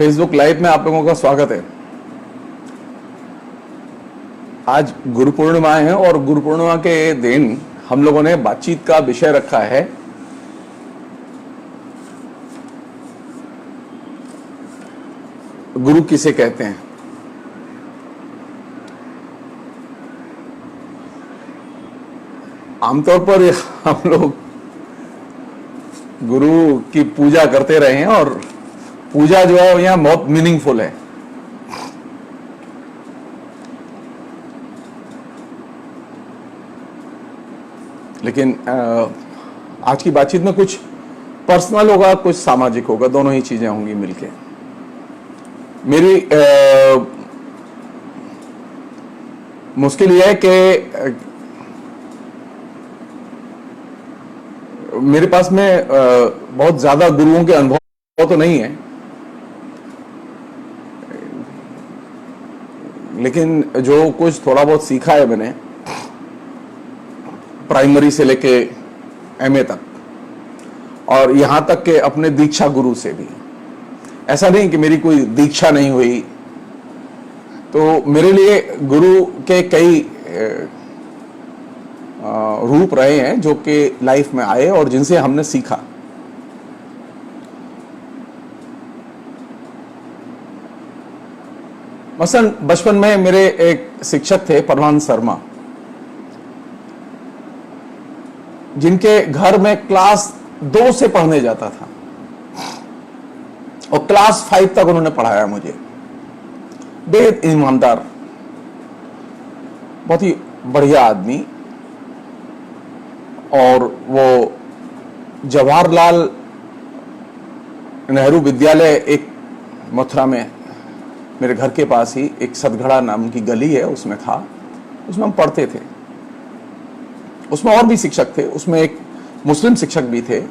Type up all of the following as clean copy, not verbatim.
Facebook live में आप लोगों का स्वागत है। आज गुरु पूर्णिमा है और गुरु पूर्णिमा के दिन हम लोगों ने बातचीत का विषय रखा है गुरु किसे कहते हैं। आमतौर पर हम लोग गुरु की पूजा करते रहे हैं और पूजा जो है यहाँ बहुत मीनिंगफुल है। लेकिन आज की बातचीत में कुछ पर्सनल होगा, कुछ सामाजिक होगा, दोनों ही चीजें होंगी मिलके। मेरी मुश्किल यह है कि मेरे पास में बहुत ज्यादा गुरुओं के अनुभव तो नहीं है, लेकिन जो कुछ थोड़ा बहुत सीखा है मैंने प्राइमरी से लेके एमए तक, और यहां तक के अपने दीक्षा गुरु से भी। ऐसा नहीं कि मेरी कोई दीक्षा नहीं हुई, तो मेरे लिए गुरु के कई रूप रहे हैं जो कि लाइफ में आए और जिनसे हमने सीखा। मसलन बचपन में मेरे एक शिक्षक थे परमानंद शर्मा, जिनके घर में क्लास 2 से पढ़ने जाता था और क्लास 5 तक उन्होंने पढ़ाया मुझे। बेहद ईमानदार, बहुत ही बढ़िया आदमी। और वो जवाहरलाल नेहरू विद्यालय एक मथुरा में मेरे घर के पास ही एक सतगढ़ा नाम की गली है, उसमें था। उसमें हम पढ़ते थे। उसमें और भी शिक्षक थे, उसमें एक मुस्लिम शिक्षक भी थे,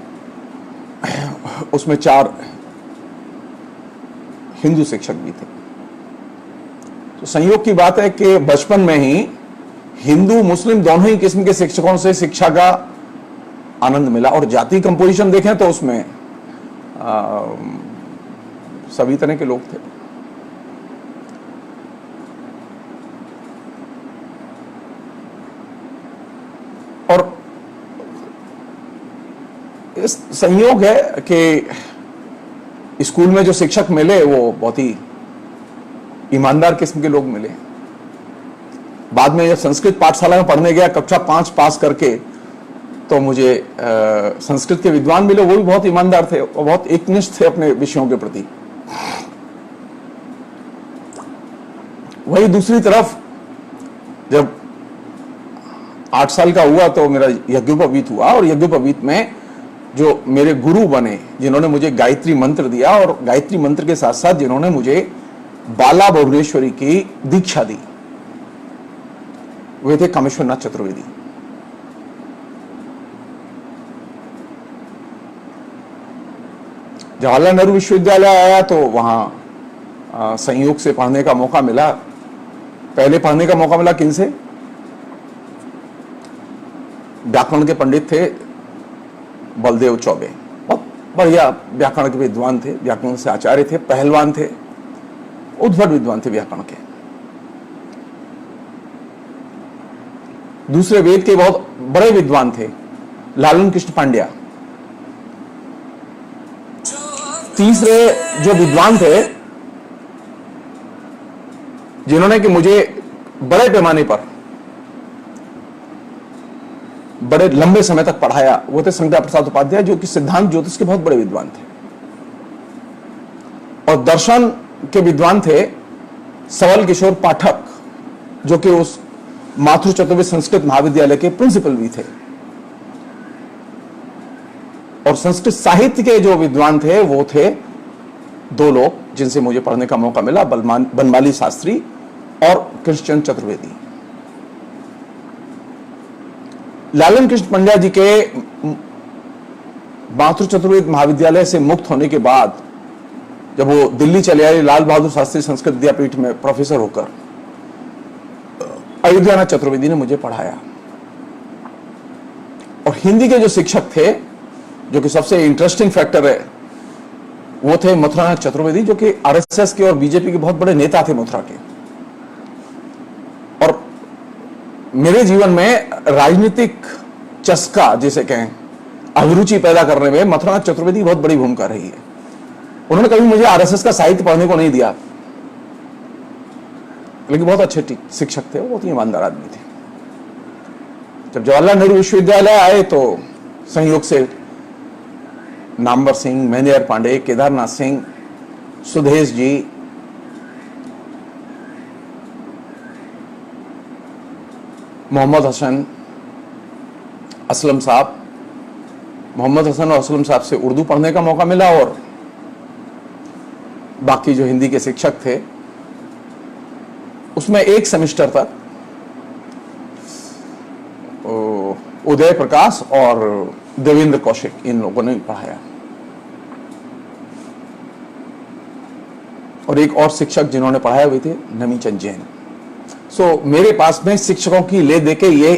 उसमें 4 हिंदू शिक्षक भी थे। तो संयोग की बात है कि बचपन में ही हिंदू मुस्लिम दोनों ही किस्म के शिक्षकों से शिक्षा का आनंद मिला। और जाति कंपोजिशन देखें तो उसमें सभी तरह के लोग थे। और इस संयोग है कि स्कूल में जो शिक्षक मिले वो बहुत ही ईमानदार किस्म के लोग मिले। बाद में जब संस्कृत पाठशाला में पढ़ने गया, कक्षा 5 पास करके, तो मुझे संस्कृत के विद्वान मिले। वो भी बहुत ईमानदार थे और बहुत एकनिष्ठ थे अपने विषयों के प्रति। वही दूसरी तरफ जब 8 साल का हुआ तो मेरा यज्ञोपवीत हुआ, और यज्ञोपवीत में जो मेरे गुरु बने, जिन्होंने मुझे गायत्री मंत्र दिया और गायत्री मंत्र के साथ साथ जिन्होंने मुझे बाला भुवनेश्वरी की दीक्षा दी, वे थे कामेश्वरनाथ चतुर्वेदी। जवाहरलाल नेहरू विश्वविद्यालय आया तो वहां संयोग से पढ़ने का मौका मिला। पहले पढ़ने का मौका मिला किनसे? व्याकरण के पंडित थे बलदेव चौबे, बहुत बढ़िया व्याकरण के विद्वान थे, व्याकरण से आचार्य थे, पहलवान थे, उद्भट विद्वान थे व्याकरण के। दूसरे वेद के बहुत बड़े विद्वान थे लालन कृष्ण पांड्या। तीसरे जो विद्वान थे जिन्होंने कि मुझे बड़े पैमाने पर बड़े लंबे समय तक पढ़ाया, वो थे शंकर प्रसाद उपाध्याय, जो कि सिद्धांत ज्योतिष के बहुत बड़े विद्वान थे। और दर्शन के विद्वान थे सवल किशोर पाठक, जो कि उस माथुर चतुर्वेदी संस्कृत महाविद्यालय के प्रिंसिपल भी थे। और संस्कृत साहित्य के जो विद्वान थे वो थे 2 लोग जिनसे मुझे पढ़ने का मौका मिला, बनमाली शास्त्री और कृष्णचंद्र चतुर्वेदी। लालन कृष्ण पंड्या जी के माथुर चतुर्वेदी महाविद्यालय से मुक्त होने के बाद जब वो दिल्ली चले आए लाल बहादुर शास्त्री संस्कृत विद्यापीठ में प्रोफेसर होकर, अयोध्यानाथ चतुर्वेदी ने मुझे पढ़ाया। और हिंदी के जो शिक्षक थे, जो कि सबसे इंटरेस्टिंग फैक्टर है, वो थे मथुरा चतुर्वेदी, जो कि आरएसएस के और बीजेपी के बहुत बड़े नेता थे मथुरा के। और मेरे जीवन में राजनीतिक चस्का जिसे कहें, अभिरुचि पैदा करने में मथुरा चतुर्वेदी बहुत बड़ी भूमिका रही है। उन्होंने कभी मुझे आरएसएस का साहित्य पढ़ने को नहीं दिया, लेकिन बहुत अच्छे शिक्षक थे, बहुत ही ईमानदार आदमी थे। जब जवाहरलाल नेहरू विश्वविद्यालय आए तो संयोग से नामवर सिंह, महेंद्र पांडे, केदारनाथ सिंह, सुदेश जी, मोहम्मद हसन, असलम साहब, मोहम्मद हसन और असलम साहब से उर्दू पढ़ने का मौका मिला। और बाकी जो हिंदी के शिक्षक थे, उसमें एक सेमेस्टर तक उदय प्रकाश और देवेंद्र कौशिक, इन लोगों ने पढ़ाया। और एक और शिक्षक जिन्होंने पढ़ाया हुए थे नमीचंद जैन। सो मेरे पास में शिक्षकों की ले देके ये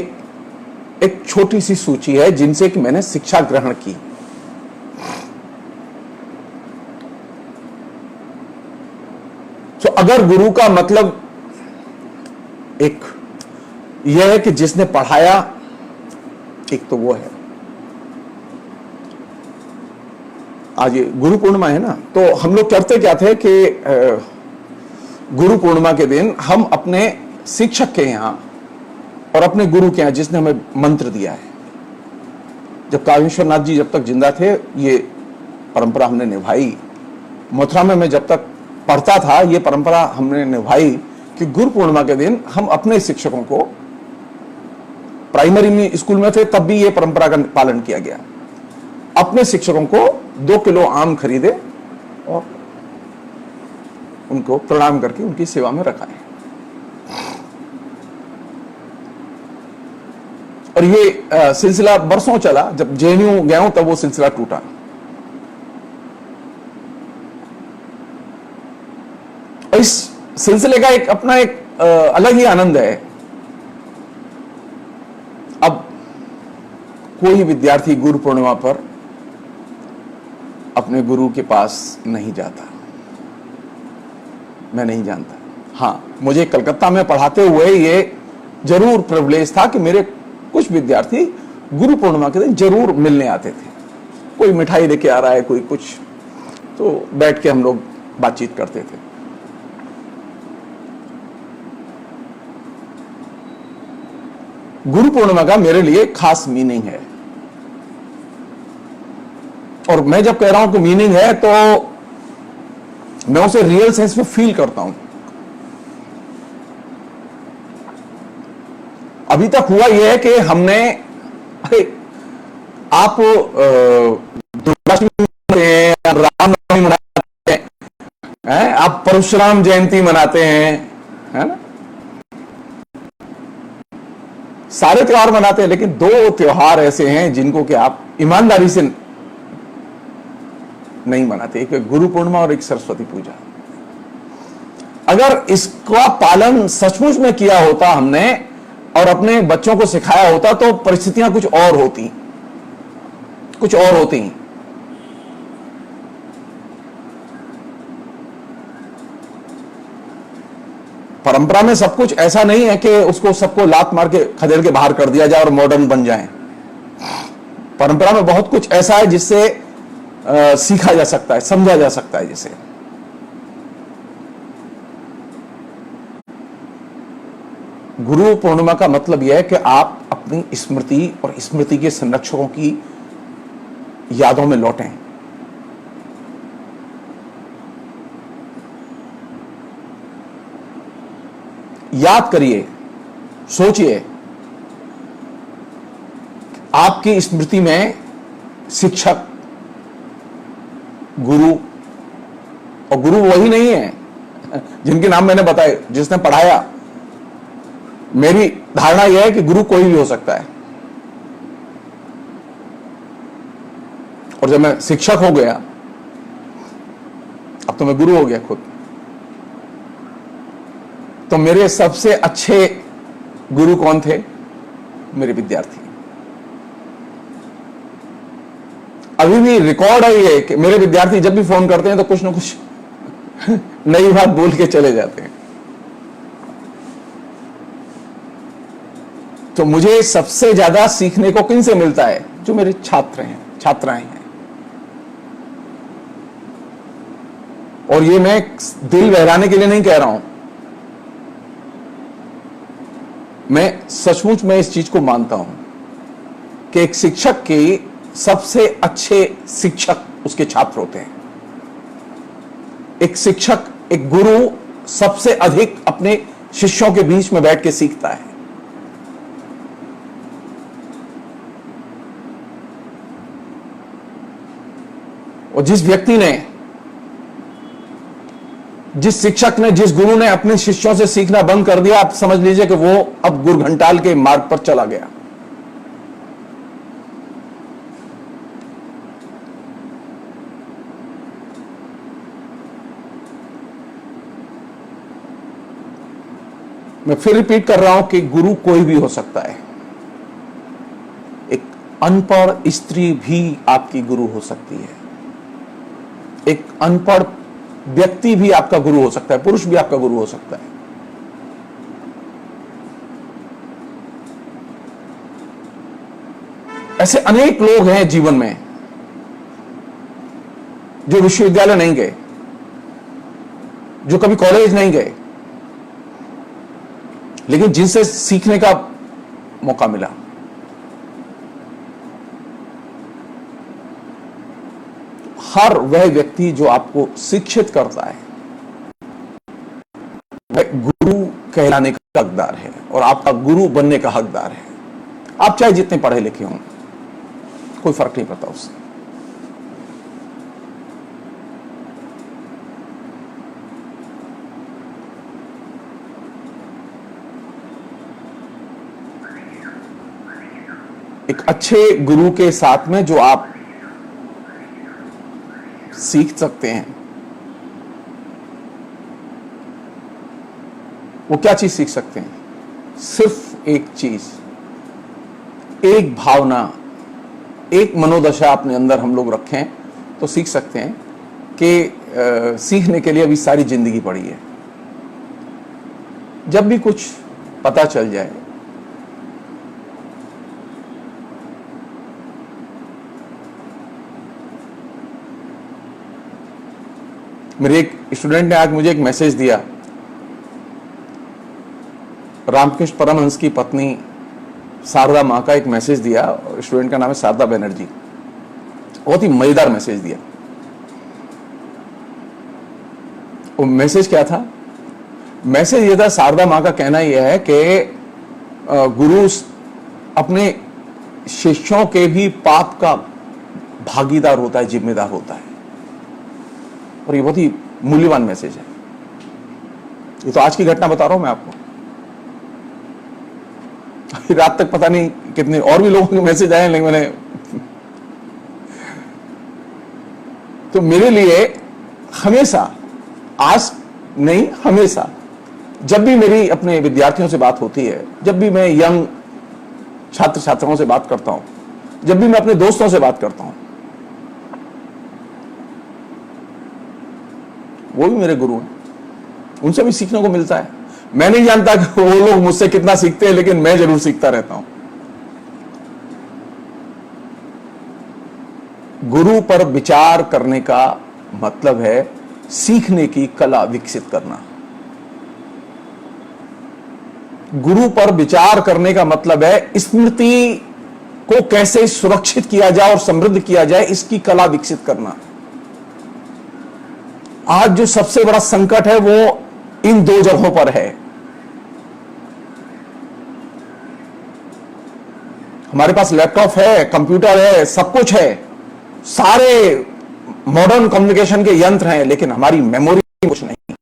एक छोटी सी सूची है जिनसे कि मैंने शिक्षा ग्रहण की। तो अगर गुरु का मतलब एक यह है कि जिसने पढ़ाया, एक तो वो है। आज ये गुरु पूर्णिमा है ना, तो हम लोग करते क्या थे कि गुरु पूर्णिमा के दिन हम अपने शिक्षक के यहां और अपने गुरु के यहां, जिसने हमें मंत्र दिया है, जब कामेश्वर नाथ जी जब तक जिंदा थे, ये परंपरा हमने निभाई। मथुरा में मैं जब तक पढ़ता था, ये परंपरा हमने निभाई कि गुरु पूर्णिमा के दिन हम अपने शिक्षकों को, प्राइमरी में स्कूल में थे तब भी ये परंपरा का पालन किया गया, अपने शिक्षकों को 2 किलो आम खरीदे और उनको प्रणाम करके उनकी सेवा में रखाए। और ये सिलसिला बरसों चला। जब जेएनयू गया हूं तब वो सिलसिला टूटा। इस सिलसिले का एक अपना एक अलग ही आनंद है। अब कोई विद्यार्थी गुरु पूर्णिमा पर अपने गुरु के पास नहीं जाता, मैं नहीं जानता। हां, मुझे कलकत्ता में पढ़ाते हुए ये जरूर प्रिविलेज था कि मेरे कुछ विद्यार्थी गुरु पूर्णिमा के दिन जरूर मिलने आते थे। कोई मिठाई लेके आ रहा है, कोई कुछ, तो बैठ के हम लोग बातचीत करते थे। गुरु पूर्णिमा का मेरे लिए खास मीनिंग है। और मैं जब कह रहा हूं कि मीनिंग है, तो मैं उसे रियल सेंस में फील करता हूं। अभी तक हुआ यह है कि हमने, अरे आप दुर्गाष्टमी मनाते हैं, रामनवमी मनाते हैं, आप परशुराम जयंती मनाते हैं, है ना, सारे त्योहार मनाते हैं, लेकिन 2 त्योहार ऐसे हैं जिनको कि आप ईमानदारी से नहीं मनाते। एक गुरु पूर्णिमा और एक सरस्वती पूजा। अगर इसका पालन सचमुच में किया होता हमने और अपने बच्चों को सिखाया होता, तो परिस्थितियां कुछ और होती, कुछ और होती। परंपरा में सब कुछ ऐसा नहीं है कि उसको सबको लात मार के खदेड़ के बाहर कर दिया जाए और मॉडर्न बन जाए। परंपरा में बहुत कुछ ऐसा है जिससे सीखा जा सकता है, समझा जा सकता है। जिसे गुरु पूर्णिमा का मतलब यह है कि आप अपनी स्मृति और स्मृति के संरक्षकों की यादों में लौटें। याद करिए, सोचिए, आपकी स्मृति में शिक्षक, गुरु, और गुरु वही नहीं है जिनके नाम मैंने बताए, जिसने पढ़ाया। मेरी धारणा यह है कि गुरु कोई भी हो सकता है। और जब मैं शिक्षक हो गया, अब तो मैं गुरु हो गया खुद, तो मेरे सबसे अच्छे गुरु कौन थे? मेरे विद्यार्थी। अभी भी रिकॉर्ड है ये कि मेरे विद्यार्थी जब भी फोन करते हैं तो कुछ ना कुछ नई बात बोल के चले जाते हैं। तो मुझे सबसे ज्यादा सीखने को किन से मिलता है? जो मेरे छात्र हैं, छात्राएं हैं। और ये मैं दिल बहलाने के लिए नहीं कह रहा हूं, मैं सचमुच में इस चीज को मानता हूं कि एक शिक्षक के सबसे अच्छे शिक्षक उसके छात्र होते हैं। एक शिक्षक, एक गुरु सबसे अधिक अपने शिष्यों के बीच में बैठ के सीखता है। और जिस व्यक्ति ने, जिस शिक्षक ने, जिस गुरु ने अपने शिष्यों से सीखना बंद कर दिया, आप समझ लीजिए कि वो अब गुरघंटाल के मार्ग पर चला गया। मैं फिर रिपीट कर रहा हूं कि गुरु कोई भी हो सकता है। एक अनपढ़ स्त्री भी आपकी गुरु हो सकती है। एक अनपढ़ व्यक्ति भी आपका गुरु हो सकता है, पुरुष भी आपका गुरु हो सकता है। ऐसे अनेक लोग हैं जीवन में जो विश्वविद्यालय नहीं गए, जो कभी कॉलेज नहीं गए, लेकिन जिनसे सीखने का मौका मिला। हर वह व्यक्ति जो आपको शिक्षित करता है वह गुरु कहलाने का हकदार है और आपका गुरु बनने का हकदार है। आप चाहे जितने पढ़े लिखे हों, कोई फर्क नहीं पड़ता उससे। एक अच्छे गुरु के साथ में जो आप सीख सकते हैं, वो क्या चीज सीख सकते हैं? सिर्फ एक चीज, एक भावना, एक मनोदशा अपने अंदर हम लोग रखें तो सीख सकते हैं कि सीखने के लिए अभी सारी जिंदगी पड़ी है। जब भी कुछ पता चल जाए, मेरे एक स्टूडेंट ने आज मुझे एक मैसेज दिया। रामकृष्ण परमहंस की पत्नी शारदा मां का एक मैसेज दिया। स्टूडेंट का नाम है शारदा बनर्जी। बहुत ही मजेदार मैसेज दिया। वो मैसेज क्या था? मैसेज ये था, शारदा मां का कहना यह है कि गुरु अपने शिष्यों के भी पाप का भागीदार होता है, जिम्मेदार होता है। और ये बहुत ही मूल्यवान मैसेज है। ये तो आज की घटना बता रहा हूं मैं आपको। अभी रात तक पता नहीं कितने और भी लोगों के मैसेज आए, लेकिन मैंने तो मेरे लिए हमेशा, आज नहीं हमेशा, जब भी मेरी अपने विद्यार्थियों से बात होती है, जब भी मैं यंग छात्र छात्राओं से बात करता हूं, जब भी मैं अपने दोस्तों से बात करता हूं, वो भी मेरे गुरु हैं। उनसे भी सीखने को मिलता है। मैं नहीं जानता कि वो लोग मुझसे कितना सीखते हैं, लेकिन मैं जरूर सीखता रहता हूं। गुरु पर विचार करने का मतलब है सीखने की कला विकसित करना। गुरु पर विचार करने का मतलब है स्मृति को कैसे सुरक्षित किया जाए और समृद्ध किया जाए, इसकी कला विकसित करना। आज जो सबसे बड़ा संकट है वो इन दो जगहों पर है। हमारे पास लैपटॉप है, कंप्यूटर है, सब कुछ है, सारे मॉडर्न कम्युनिकेशन के यंत्र हैं, लेकिन हमारी मेमोरी कुछ नहीं है।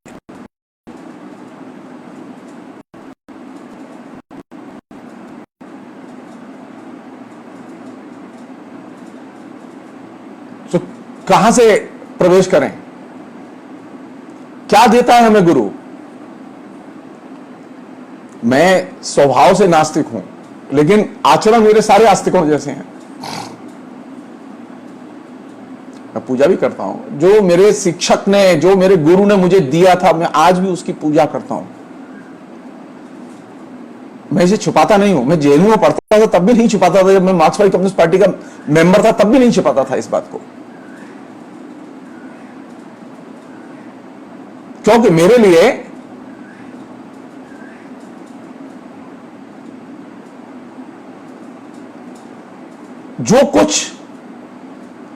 तो कहां से प्रवेश करें? क्या देता है हमें गुरु? मैं स्वभाव से नास्तिक हूं, लेकिन आचरण मेरे सारे आस्तिकों जैसे हैं। मैं पूजा भी करता हूं। जो मेरे शिक्षक ने, जो मेरे गुरु ने मुझे दिया था, मैं आज भी उसकी पूजा करता हूं। मैं इसे छुपाता नहीं हूं। मैं जेल में पढ़ता था तब भी नहीं छुपाता था। जब मैं मार्क्सवादी कम्युनिस्ट पार्टी का मेंबर था तब भी नहीं छुपाता था इस बात को, क्योंकि मेरे लिए जो कुछ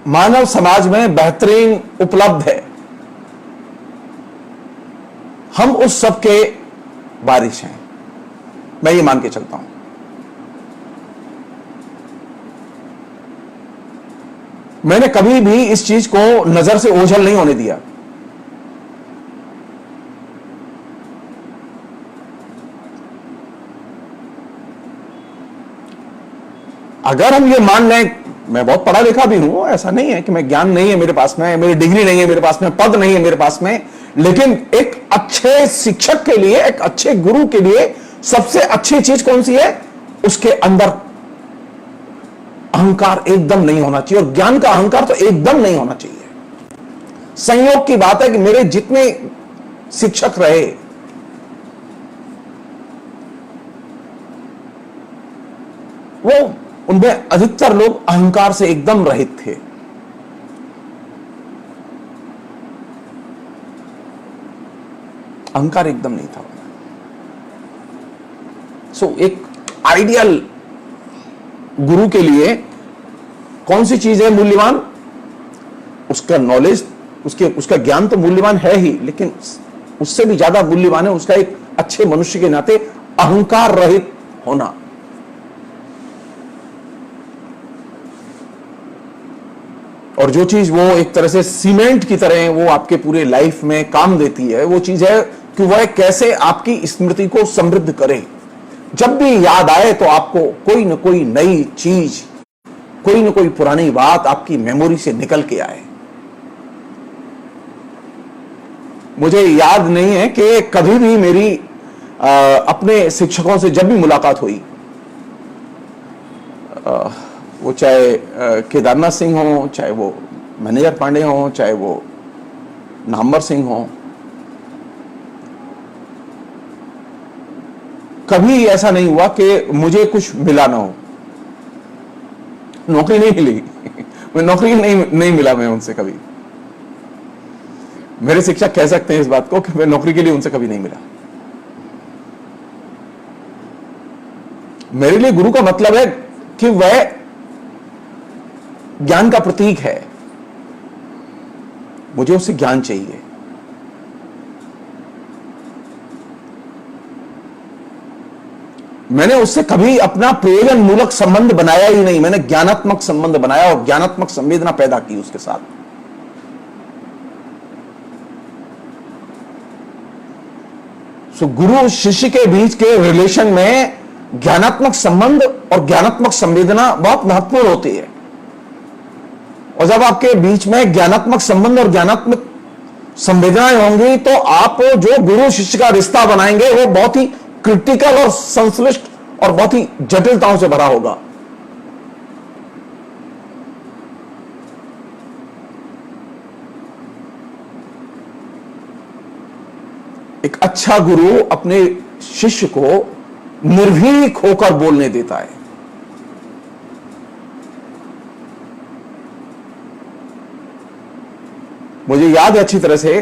मानव समाज में बेहतरीन उपलब्ध है, हम उस सब के वारिस हैं। मैं ये मान के चलता हूं। मैंने कभी भी इस चीज को नजर से ओझल नहीं होने दिया। अगर हम ये मान लें, मैं बहुत पढ़ा लिखा भी हूं, ऐसा नहीं है कि मैं ज्ञान नहीं है मेरे पास में, मेरी डिग्री नहीं है मेरे पास में, पद नहीं है मेरे पास में, लेकिन एक अच्छे शिक्षक के लिए, एक अच्छे गुरु के लिए सबसे अच्छी चीज कौन सी है? उसके अंदर अहंकार एकदम नहीं होना चाहिए, और ज्ञान का अहंकार तो एकदम नहीं होना चाहिए। संयोग की बात है कि मेरे जितने शिक्षक रहे, वो उनमें अधिकतर लोग अहंकार से एकदम रहित थे। अहंकार एकदम नहीं था। एक आइडियल गुरु के लिए कौन सी चीज है मूल्यवान? उसका नॉलेज, उसका ज्ञान तो मूल्यवान है ही, लेकिन उससे भी ज्यादा मूल्यवान है उसका एक अच्छे मनुष्य के नाते अहंकार रहित होना। और जो चीज वो एक तरह से सीमेंट की तरह वो आपके पूरे लाइफ में काम देती है, वो चीज है कि वह कैसे आपकी स्मृति को समृद्ध करे। जब भी याद आए तो आपको कोई न कोई नई चीज, कोई न कोई पुरानी बात आपकी मेमोरी से निकल के आए। मुझे याद नहीं है कि कभी भी मेरी अपने शिक्षकों से जब भी मुलाकात हुई, वो चाहे केदारनाथ सिंह हो, चाहे वो मैनेजर पांडे हो, चाहे वो नामवर सिंह हो, कभी ऐसा नहीं हुआ कि मुझे कुछ मिला ना हो। नौकरी नहीं मिली मैं नौकरी नहीं मिला मैं उनसे कभी। मेरे शिक्षक कह सकते हैं इस बात को कि मैं नौकरी के लिए उनसे कभी नहीं मिला। मेरे लिए गुरु का मतलब है कि वह ज्ञान का प्रतीक है। मुझे उससे ज्ञान चाहिए। मैंने उससे कभी अपना प्रयोजन मूलक संबंध बनाया ही नहीं। मैंने ज्ञानात्मक संबंध बनाया और ज्ञानात्मक संवेदना पैदा की उसके साथ। गुरु शिष्य के बीच के रिलेशन में ज्ञानात्मक संबंध और ज्ञानात्मक संवेदना बहुत महत्वपूर्ण होती है। और जब आपके बीच में ज्ञानात्मक संबंध और ज्ञानात्मक संवेदनाएं होंगी तो आप जो गुरु शिष्य का रिश्ता बनाएंगे वो बहुत ही क्रिटिकल और संश्लिष्ट और बहुत ही जटिलताओं से भरा होगा। एक अच्छा गुरु अपने शिष्य को निर्भीक होकर बोलने देता है। मुझे याद है अच्छी तरह से,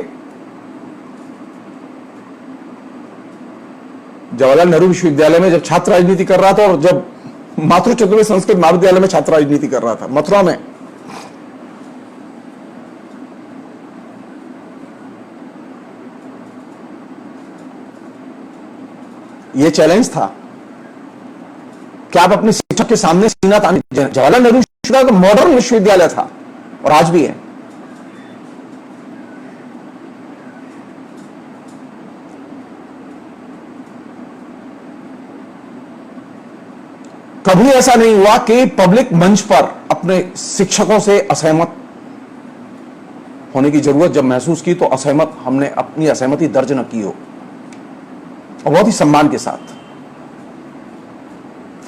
जवाहरलाल नेहरू विश्वविद्यालय में जब छात्र राजनीति कर रहा था और जब मातृ चतुर्वेद संस्कृत महाविद्यालय में छात्र राजनीति कर रहा था मथुरा में, यह चैलेंज था कि आप अपने शिक्षक के सामने सीना ताने। जवाहरलाल नेहरू विश्वविद्यालय मॉडर्न विश्वविद्यालय था और आज भी है। कभी ऐसा नहीं हुआ कि पब्लिक मंच पर अपने शिक्षकों से असहमत होने की जरूरत जब महसूस की तो हमने अपनी असहमति दर्ज न की हो, और बहुत ही सम्मान के साथ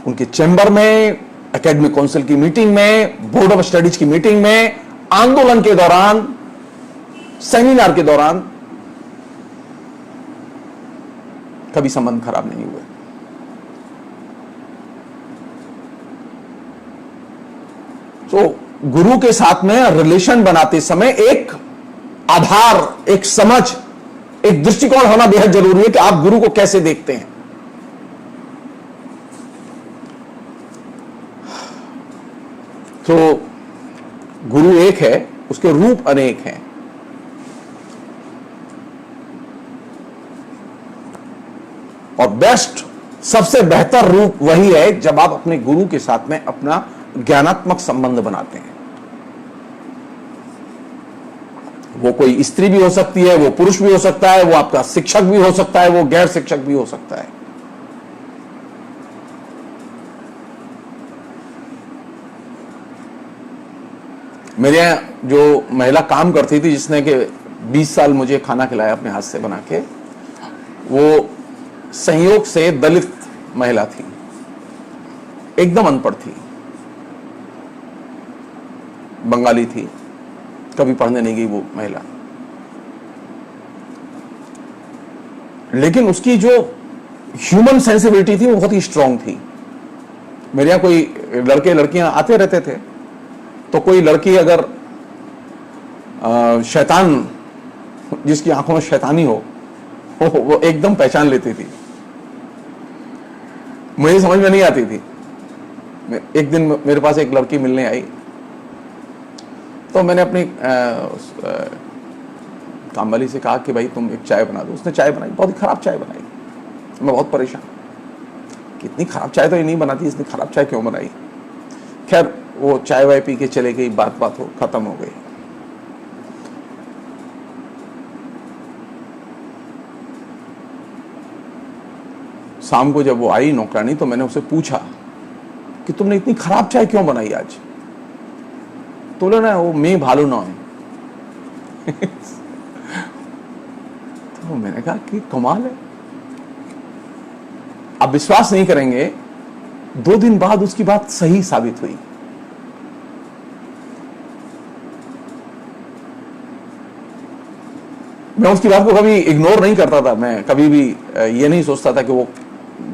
उनके चैम्बर में, एकेडमिक काउंसिल की मीटिंग में, बोर्ड ऑफ स्टडीज की मीटिंग में आंदोलन के दौरान, सेमिनार के दौरान कभी संबंध खराब नहीं हुए। तो गुरु के साथ में रिलेशन बनाते समय एक आधार, एक समझ, एक दृष्टिकोण होना बेहद जरूरी है कि आप गुरु को कैसे देखते हैं। तो गुरु एक है, उसके रूप अनेक हैं। और बेस्ट, सबसे बेहतर रूप वही है जब आप अपने गुरु के साथ में अपना ज्ञानात्मक संबंध बनाते हैं। वो कोई स्त्री भी हो सकती है, वो पुरुष भी हो सकता है, वो आपका शिक्षक भी हो सकता है, वो गैर शिक्षक भी हो सकता है। मेरे यहां जो महिला काम करती थी, जिसने कि 20 साल मुझे खाना खिलाया अपने हाथ से बना के, वो संयोग से दलित महिला थी, एकदम अनपढ़ थी, बंगाली थी, कभी पढ़ने नहीं गई वो महिला। लेकिन उसकी जो ह्यूमन सेंसिबिलिटी थी वो बहुत ही स्ट्रांग थी। मेरे यहां कोई लड़के लड़कियां आते रहते थे, तो कोई लड़की अगर शैतान, जिसकी आंखों में शैतानी हो, वो एकदम पहचान लेती थी। मुझे समझ में नहीं आती थी। एक दिन मेरे पास एक लड़की मिलने आई, तो मैंने अपनी कामवाली से कहा कि भाई तुम एक चाय बना दो। उसने चाय बनाई, बहुत ही खराब चाय बनाई। मैं बहुत परेशान, कितनी खराब चाय तो ये नहीं बनाती, इसने खराब चाय क्यों बनाई। खैर वो चाय वाय पी के चले गई, बात हो खत्म हो गई। शाम को जब वो आई नौकरानी, तो मैंने उससे पूछा कि तुमने इतनी खराब चाय क्यों बनाई आज। तो बोले ना, वो मैं भालू ना है। तो मैंने कहा कि कमाल है। आप विश्वास नहीं करेंगे, 2 दिन बाद उसकी बात सही साबित हुई। मैं उसकी बात को कभी इग्नोर नहीं करता था। मैं कभी भी ये नहीं सोचता था कि वो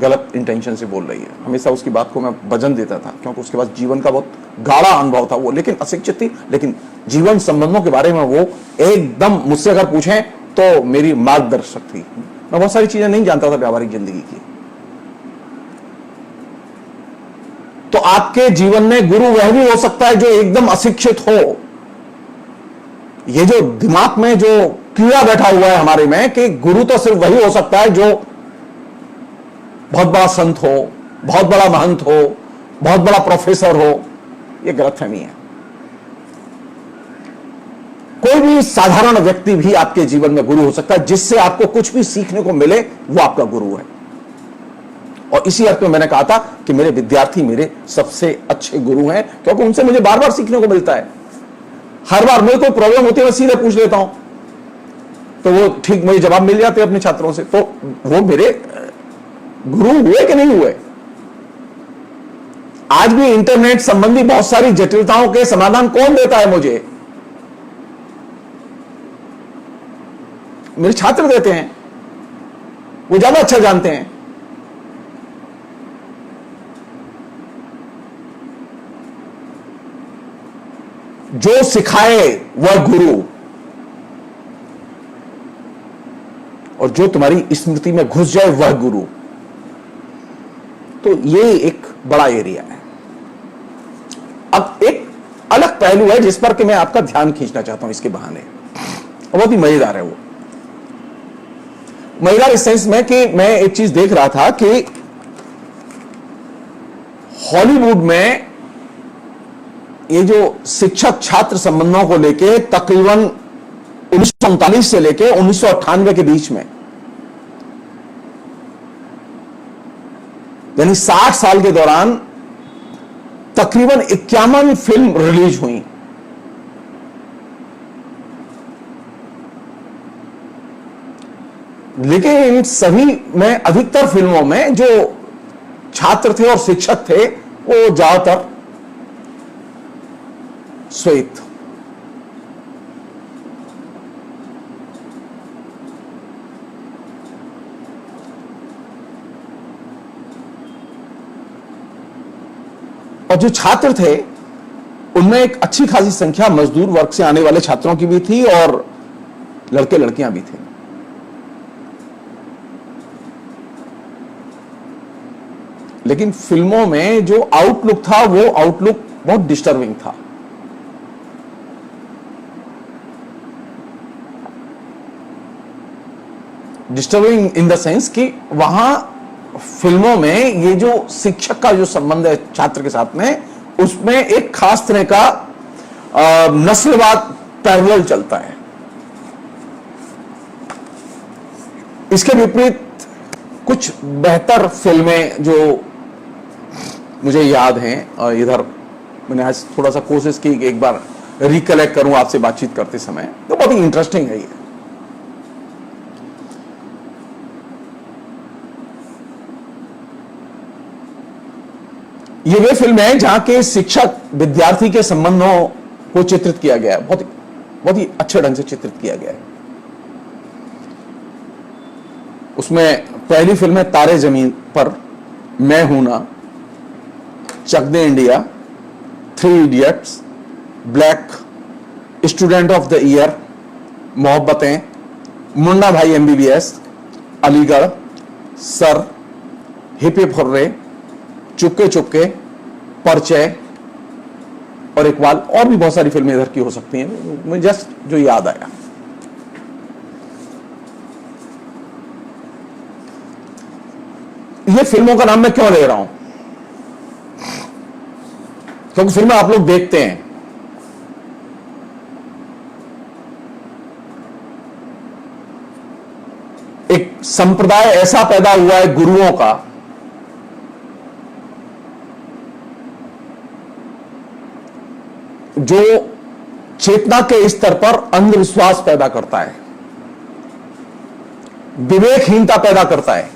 गलत इंटेंशन से बोल रही है। हमेशा उसकी बात को मैं वजन देता था, क्योंकि उसके पास जीवन का बहुत गाढ़ा अनुभव था। वो लेकिन अशिक्षित थी, लेकिन जीवन संबंधों के बारे में वो एकदम, मुझसे अगर पूछें तो मेरी मार्गदर्शक थी। मैं बहुत सारी चीजें नहीं जानता था व्यावहारिक जिंदगी की। तो आपके जीवन में गुरु वह भी हो सकता है जो एकदम अशिक्षित हो। ये जो दिमाग में जो कीड़ा बैठा हुआ है हमारे में कि गुरु तो सिर्फ वही हो सकता है जो बहुत बड़ा संत हो, बहुत बड़ा महंत हो, बहुत बड़ा प्रोफेसर हो, यह गलतफहमी है। कोई भी साधारण व्यक्ति भी आपके जीवन में गुरु हो सकता है, जिससे आपको कुछ भी सीखने को मिले, वो आपका गुरु है। और इसी अर्थ में मैंने कहा था कि मेरे विद्यार्थी मेरे सबसे अच्छे गुरु हैं, क्योंकि उनसे मुझे बार बार सीखने को मिलता है। हर बार मुझे कोई प्रॉब्लम होती है, मैं सीधे पूछ लेता हूं, तो वो ठीक मुझे जवाब मिल जाते हैं अपने छात्रों से। तो वो मेरे गुरु हुए कि नहीं हुए। आज भी इंटरनेट संबंधी बहुत सारी जटिलताओं के समाधान कौन देता है मुझे? मेरे छात्र देते हैं, वो ज्यादा अच्छा जानते हैं। जो सिखाए वह गुरु, और जो तुम्हारी स्मृति में घुस जाए वह गुरु। तो ये एक बड़ा एरिया है। अब एक अलग पहलू है जिस पर कि मैं आपका ध्यान खींचना चाहता हूं इसके बहाने, बहुत ही मजेदार है। वो मजेदार इस सेंस में कि मैं एक चीज देख रहा था कि हॉलीवुड में ये जो शिक्षक छात्र संबंधों को लेके तकरीबन 1939 से लेके 1998 के बीच में, यानी 60 साल के दौरान तकरीबन 51 फिल्म रिलीज हुई। लेकिन इन सभी में, अधिकतर फिल्मों में जो छात्र थे और शिक्षक थे, वो ज्यादातर श्वेत, और जो छात्र थे उनमें एक अच्छी खासी संख्या मजदूर वर्ग से आने वाले छात्रों की भी थी और लड़के लड़कियां भी थे। लेकिन फिल्मों में जो आउटलुक था वो आउटलुक बहुत डिस्टर्बिंग था। डिस्टर्बिंग इन द सेंस कि वहां फिल्मों में ये जो शिक्षक का जो संबंध है छात्र के साथ में, उसमें एक खास तरह का नस्लवाद पैरेलल चलता है। इसके विपरीत कुछ बेहतर फिल्में जो मुझे याद हैं, और इधर मैंने आज थोड़ा सा कोशिश की कि एक बार रिकलेक्ट करूं आपसे बातचीत करते समय, तो बहुत ही इंटरेस्टिंग है ये वे फिल्म है जहां के शिक्षक विद्यार्थी के संबंधों को चित्रित किया गया है, बहुत ही अच्छे ढंग से चित्रित किया गया है। उसमें पहली फिल्म है तारे जमीन पर, मैं हूं ना, Chak De India, 3 idiots, black, student of the year, Mohabbatein, Munna Bhai MBBS, Aligarh, sir, hip hip hurray, Chupke Chupke, परिचय और इकबाल, और भी बहुत सारी फिल्में इधर की हो सकती हैं, मुझे जस्ट जो याद आया। ये फिल्मों का नाम मैं क्यों ले रहा हूं? क्योंकि फिल्में आप लोग देखते हैं, एक संप्रदाय ऐसा पैदा हुआ है गुरुओं का जो चेतना के स्तर पर अंधविश्वास पैदा करता है, विवेकहीनता पैदा करता है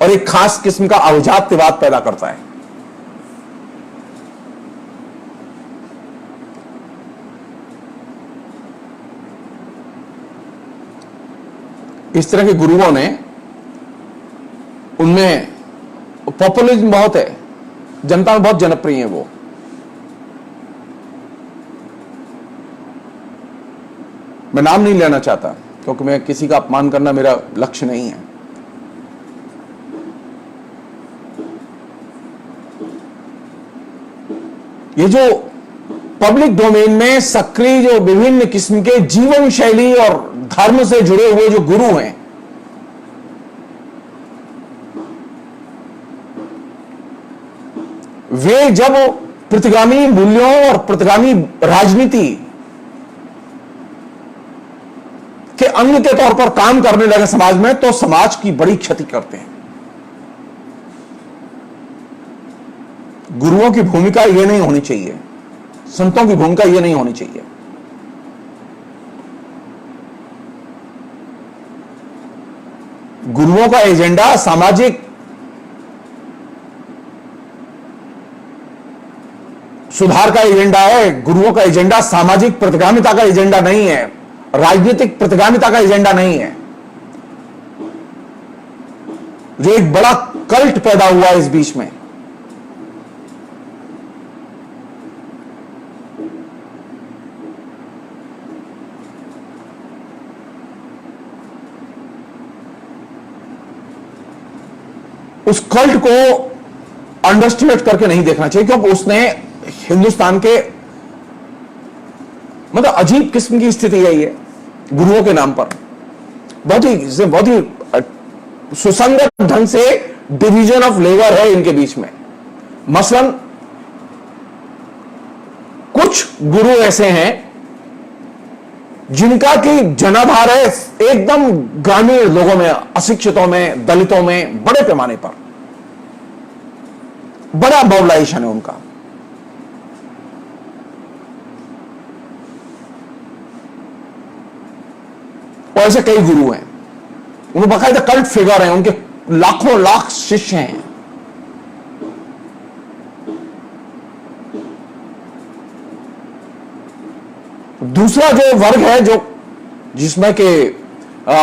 और एक खास किस्म का अवजात्यवाद पैदा करता है। इस तरह के गुरुओं ने, उनमें पॉपुलिज्म बहुत है, जनता में बहुत जनप्रिय है वो। मैं नाम नहीं लेना चाहता क्योंकि मैं किसी का अपमान करना मेरा लक्ष्य नहीं है। ये जो पब्लिक डोमेन में सक्रिय जो विभिन्न किस्म के जीवन शैली और धर्म से जुड़े हुए जो गुरु हैं, वे जब प्रतिगामी मूल्यों और प्रतिगामी राजनीति के अंग के तौर पर काम करने लगे समाज में, तो समाज की बड़ी क्षति करते हैं। गुरुओं की भूमिका यह नहीं होनी चाहिए, संतों की भूमिका यह नहीं होनी चाहिए। गुरुओं का एजेंडा सामाजिक सुधार का एजेंडा है। गुरुओं का एजेंडा सामाजिक प्रतिगामिता का एजेंडा नहीं है, राजनीतिक प्रतिगामिता का एजेंडा नहीं है। जो एक बड़ा कल्ट पैदा हुआ है इस बीच में, उस कल्ट को अंडरस्टिमेट करके नहीं देखना चाहिए, क्योंकि उसने हिंदुस्तान के मतलब अजीब किस्म की स्थिति है ये गुरुओं के नाम पर। बहुत ही सुसंगत ढंग से डिवीजन ऑफ लेबर है इनके बीच में। मसलन कुछ गुरु ऐसे हैं जिनका की जनाधार है एकदम ग्रामीण लोगों में, अशिक्षितों में, दलितों में, बड़े पैमाने पर बड़ा मोबिलाइजेशन है उनका। और ऐसे कई गुरु हैं, उनके बाकायदा कल्ट फिगर हैं, उनके लाखों लाख शिष्य हैं। दूसरा जो वर्ग है, जो जिसमें के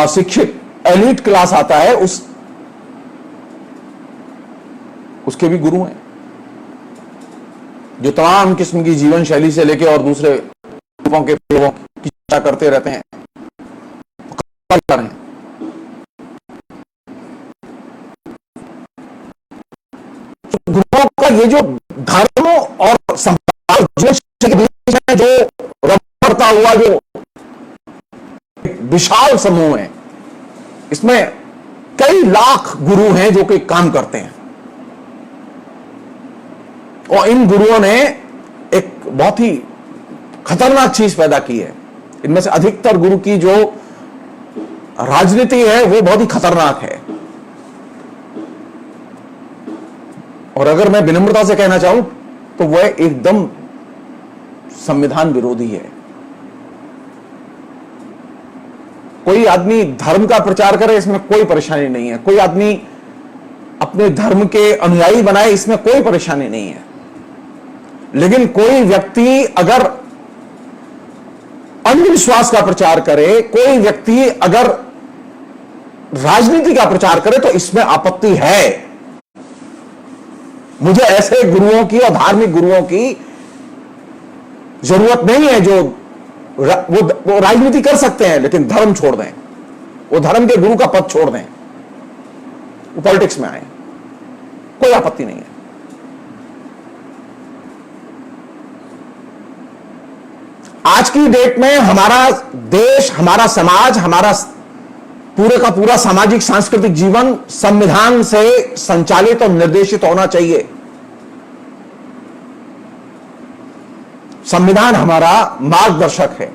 शिक्षित एलीट क्लास आता है, उसके भी गुरु हैं। जो तमाम किस्म की जीवन शैली से लेकर और दूसरे लोगों के प्रयोगों की चर्चा करते रहते हैं, कर रहे हैं। तो गुरुओं का ये जो धर्म और समाज के बीच में जो रबड़ता हुआ जो विशाल समूह है, इसमें कई लाख गुरु हैं जो कि काम करते हैं। और इन गुरुओं ने एक बहुत ही खतरनाक चीज पैदा की है। इनमें से अधिकतर गुरु की जो राजनीति है वो बहुत ही खतरनाक है। और अगर मैं विनम्रता से कहना चाहूं तो वह एकदम संविधान विरोधी है। कोई आदमी धर्म का प्रचार करे, इसमें कोई परेशानी नहीं है। कोई आदमी अपने धर्म के अनुयायी बनाए, इसमें कोई परेशानी नहीं है। लेकिन कोई व्यक्ति अगर अंधविश्वास का प्रचार करे, कोई व्यक्ति अगर राजनीति का प्रचार करे, तो इसमें आपत्ति है। मुझे ऐसे गुरुओं की और धार्मिक गुरुओं की जरूरत नहीं है जो वो राजनीति कर सकते हैं लेकिन धर्म छोड़ दें, वो धर्म के गुरु का पद छोड़ दें, वो पॉलिटिक्स में आए, कोई आपत्ति नहीं है। आज की डेट में हमारा देश, हमारा समाज, हमारा पूरे का पूरा सामाजिक सांस्कृतिक जीवन संविधान से संचालित और निर्देशित होना चाहिए। संविधान हमारा मार्गदर्शक है।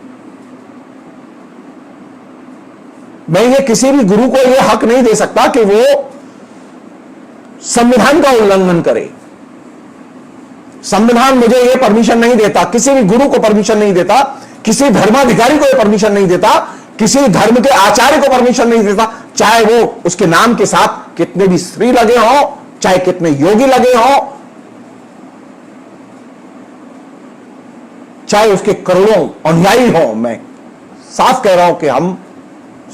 मैं ये किसी भी गुरु को यह हक नहीं दे सकता कि वो संविधान का उल्लंघन करे। संविधान मुझे यह परमिशन नहीं देता, किसी भी गुरु को परमिशन नहीं देता, किसी धर्माधिकारी को यह परमिशन नहीं देता, किसी धर्म के आचार्य को परमिशन नहीं देता, चाहे वो उसके नाम के साथ कितने भी श्री लगे हो, चाहे कितने योगी लगे हो, चाहे उसके करोड़ों अनुयायी हो। मैं साफ कह रहा हूं कि हम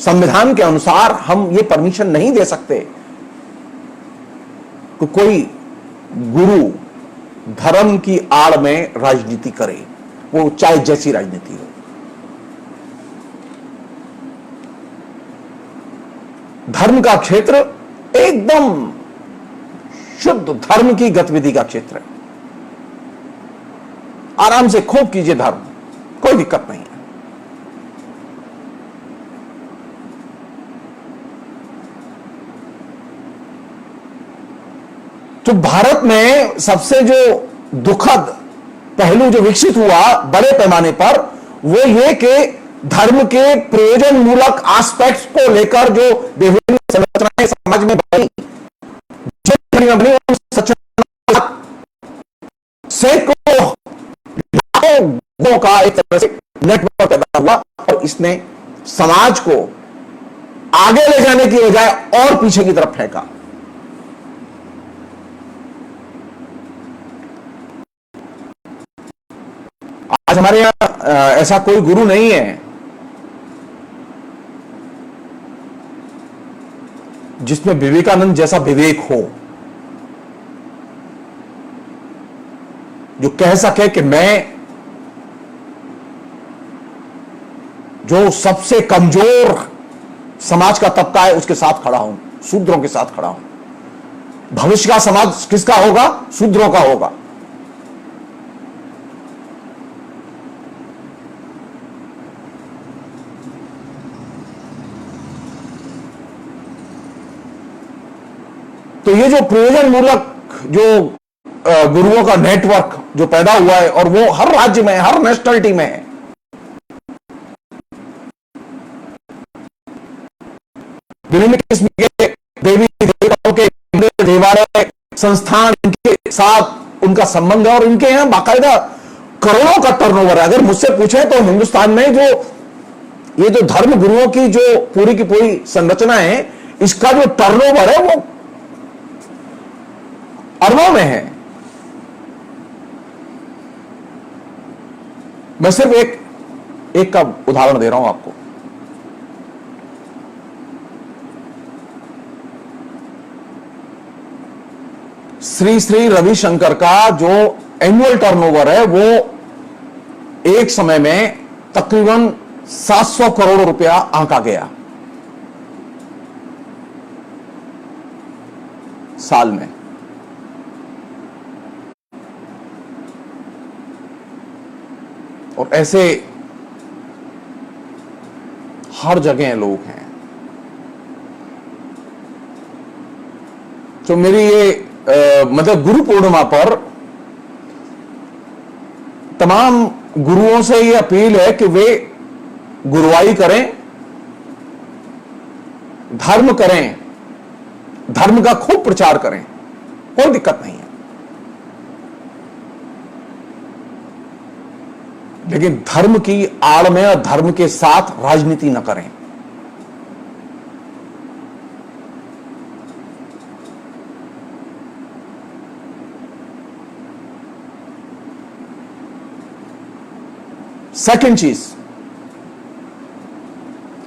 संविधान के अनुसार हम ये परमिशन नहीं दे सकते कि कोई गुरु धर्म की आड़ में राजनीति करे, वो चाहे जैसी राजनीति हो। धर्म का क्षेत्र एकदम शुद्ध धर्म की गतिविधि का क्षेत्र है। आराम से खूब कीजिए धर्म, कोई दिक्कत नहीं है। तो भारत में सबसे जो दुखद पहलू जो विकसित हुआ बड़े पैमाने पर, वो ये कि धर्म के प्रयोजन मूलक एस्पेक्ट्स को लेकर जो विभिन्न संरचनाएं समाज में बनी, सैकड़ों लोगों का एक तरह से नेटवर्क पैदा हुआ और इसने समाज को आगे ले जाने की बजाय और पीछे की तरफ फेंका। आज हमारे यहां ऐसा कोई गुरु नहीं है जिसमें विवेकानंद जैसा विवेक हो, जो कह सके कि मैं जो सबसे कमजोर समाज का तबका है उसके साथ खड़ा हूं, शूद्रों के साथ खड़ा हूं। भविष्य का समाज किसका होगा? शूद्रों का होगा। तो ये जो प्रयोजन मूलक जो गुरुओं का नेटवर्क जो पैदा हुआ है, और वो हर राज्य में, हर नेशनलिटी में है। विभिन्न किस्म के देवी देवताओं के देवालय संस्थान, इनके साथ उनका संबंध है और इनके यहां बाकायदा करोड़ों का टर्नओवर है। अगर मुझसे पूछें तो हिंदुस्तान में जो ये जो धर्म गुरुओं की जो पूरी की पूरी संरचना है, इसका जो टर्नओवर है वो अरबों में है। मैं सिर्फ एक का उदाहरण दे रहा हूं आपको। श्री श्री रविशंकर का जो एनुअल टर्नओवर है वो एक समय में तकरीबन 700 करोड़ रुपया आंका गया साल में। और ऐसे हर जगह लोग हैं। तो मेरी ये मतलब गुरु पूर्णिमा पर तमाम गुरुओं से ये अपील है कि वे गुरुवाई करें, धर्म करें, धर्म का खूब प्रचार करें, कोई दिक्कत नहीं है, लेकिन धर्म की आड़ में और धर्म के साथ राजनीति न करें। सेकंड चीज,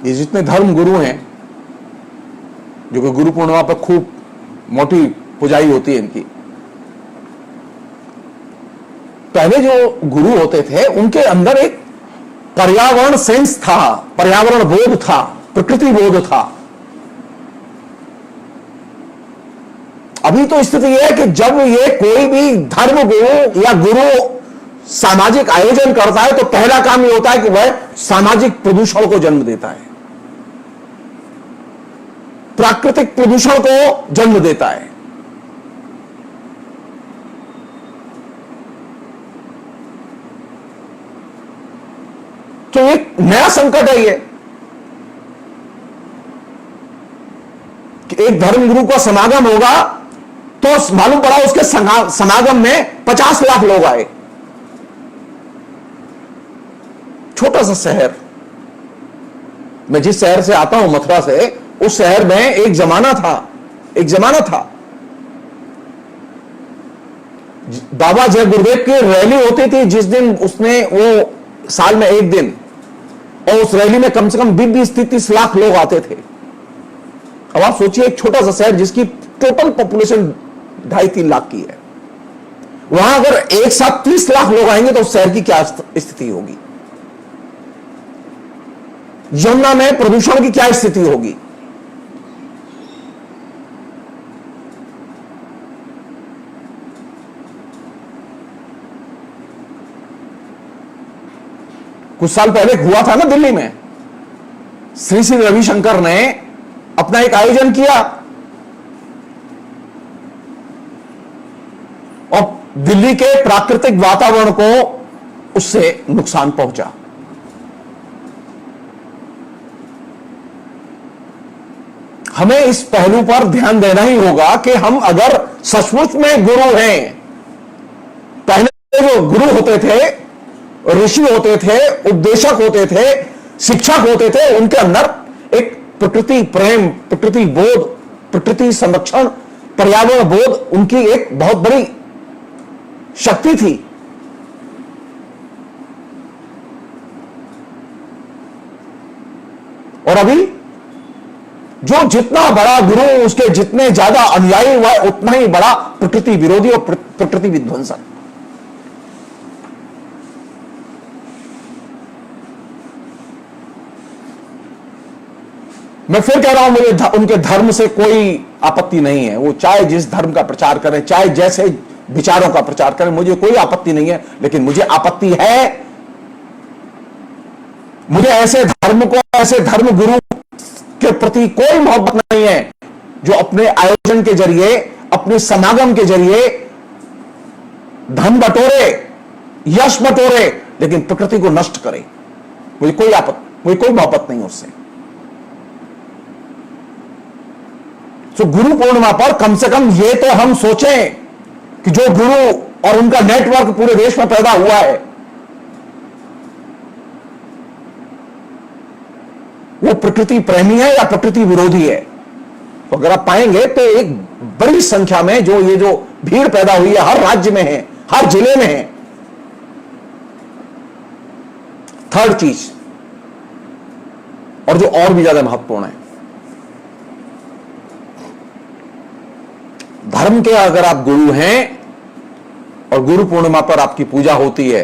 ये जितने धर्म गुरु हैं जो कि गुरु पूर्णिमा पर खूब मोटी पुजाई होती है इनकी, पहले जो गुरु होते थे उनके अंदर एक पर्यावरण सेंस था, पर्यावरण बोध था, प्रकृति बोध था। अभी तो स्थिति यह है कि जब ये कोई भी धर्म गुरु या गुरु सामाजिक आयोजन करता है तो पहला काम यह होता है कि वह सामाजिक प्रदूषण को जन्म देता है, प्राकृतिक प्रदूषण को जन्म देता है। तो एक नया संकट है ये कि एक धर्मगुरु का समागम होगा तो मालूम पड़ा उसके समागम में 50 लाख लोग आए। छोटा सा शहर, मैं जिस शहर से आता हूं मथुरा से, उस शहर में एक जमाना था बाबा जय गुरुदेव की रैली होती थी जिस दिन उसने वो साल में एक दिन, और उस रैली में कम से कम 20-30 लाख लोग आते थे। अब आप सोचिए एक छोटा सा शहर जिसकी टोटल पॉपुलेशन 2.5-3 लाख की है, वहां अगर एक साथ 30 लाख लोग आएंगे तो उस शहर की क्या स्थिति होगी? यमुना में प्रदूषण की क्या स्थिति होगी? कुछ साल पहले हुआ था ना दिल्ली में, श्री श्री रविशंकर ने अपना एक आयोजन किया और दिल्ली के प्राकृतिक वातावरण को उससे नुकसान पहुंचा। हमें इस पहलू पर ध्यान देना ही होगा कि हम अगर सचमुच में गुरु हैं, पहले जो गुरु होते थे, ऋषि होते थे, उपदेशक होते थे, शिक्षक होते थे, उनके अंदर एक प्रकृति प्रेम, प्रकृति बोध, प्रकृति संरक्षण, पर्यावरण बोध, उनकी एक बहुत बड़ी शक्ति थी। और अभी जो जितना बड़ा गुरु, उसके जितने ज्यादा अनुयायी, वह उतना ही बड़ा प्रकृति विरोधी और प्रकृति विध्वंसक। मैं फिर कह रहा हूं, मुझे उनके धर्म से कोई आपत्ति नहीं है, वो चाहे जिस धर्म का प्रचार करें, चाहे जैसे विचारों का प्रचार करें, मुझे कोई आपत्ति नहीं है। लेकिन मुझे आपत्ति है, मुझे ऐसे धर्म को, ऐसे धर्म गुरु के प्रति कोई मोहब्बत नहीं है जो अपने आयोजन के जरिए, अपने समागम के जरिए धन बटोरे, यश बटोरे, लेकिन प्रकृति को नष्ट करे। मुझे कोई मोहब्बत नहीं उससे। तो गुरु पूर्णिमा पर कम से कम ये तो हम सोचें कि जो गुरु और उनका नेटवर्क पूरे देश में पैदा हुआ है, वो प्रकृति प्रेमी है या प्रकृति विरोधी है। तो अगर आप पाएंगे तो एक बड़ी संख्या में जो ये जो भीड़ पैदा हुई है, हर राज्य में है, हर जिले में है। थर्ड चीज, और जो और भी ज्यादा महत्वपूर्ण है, धर्म के अगर आप गुरु हैं और गुरु पूर्णिमा पर आपकी पूजा होती है,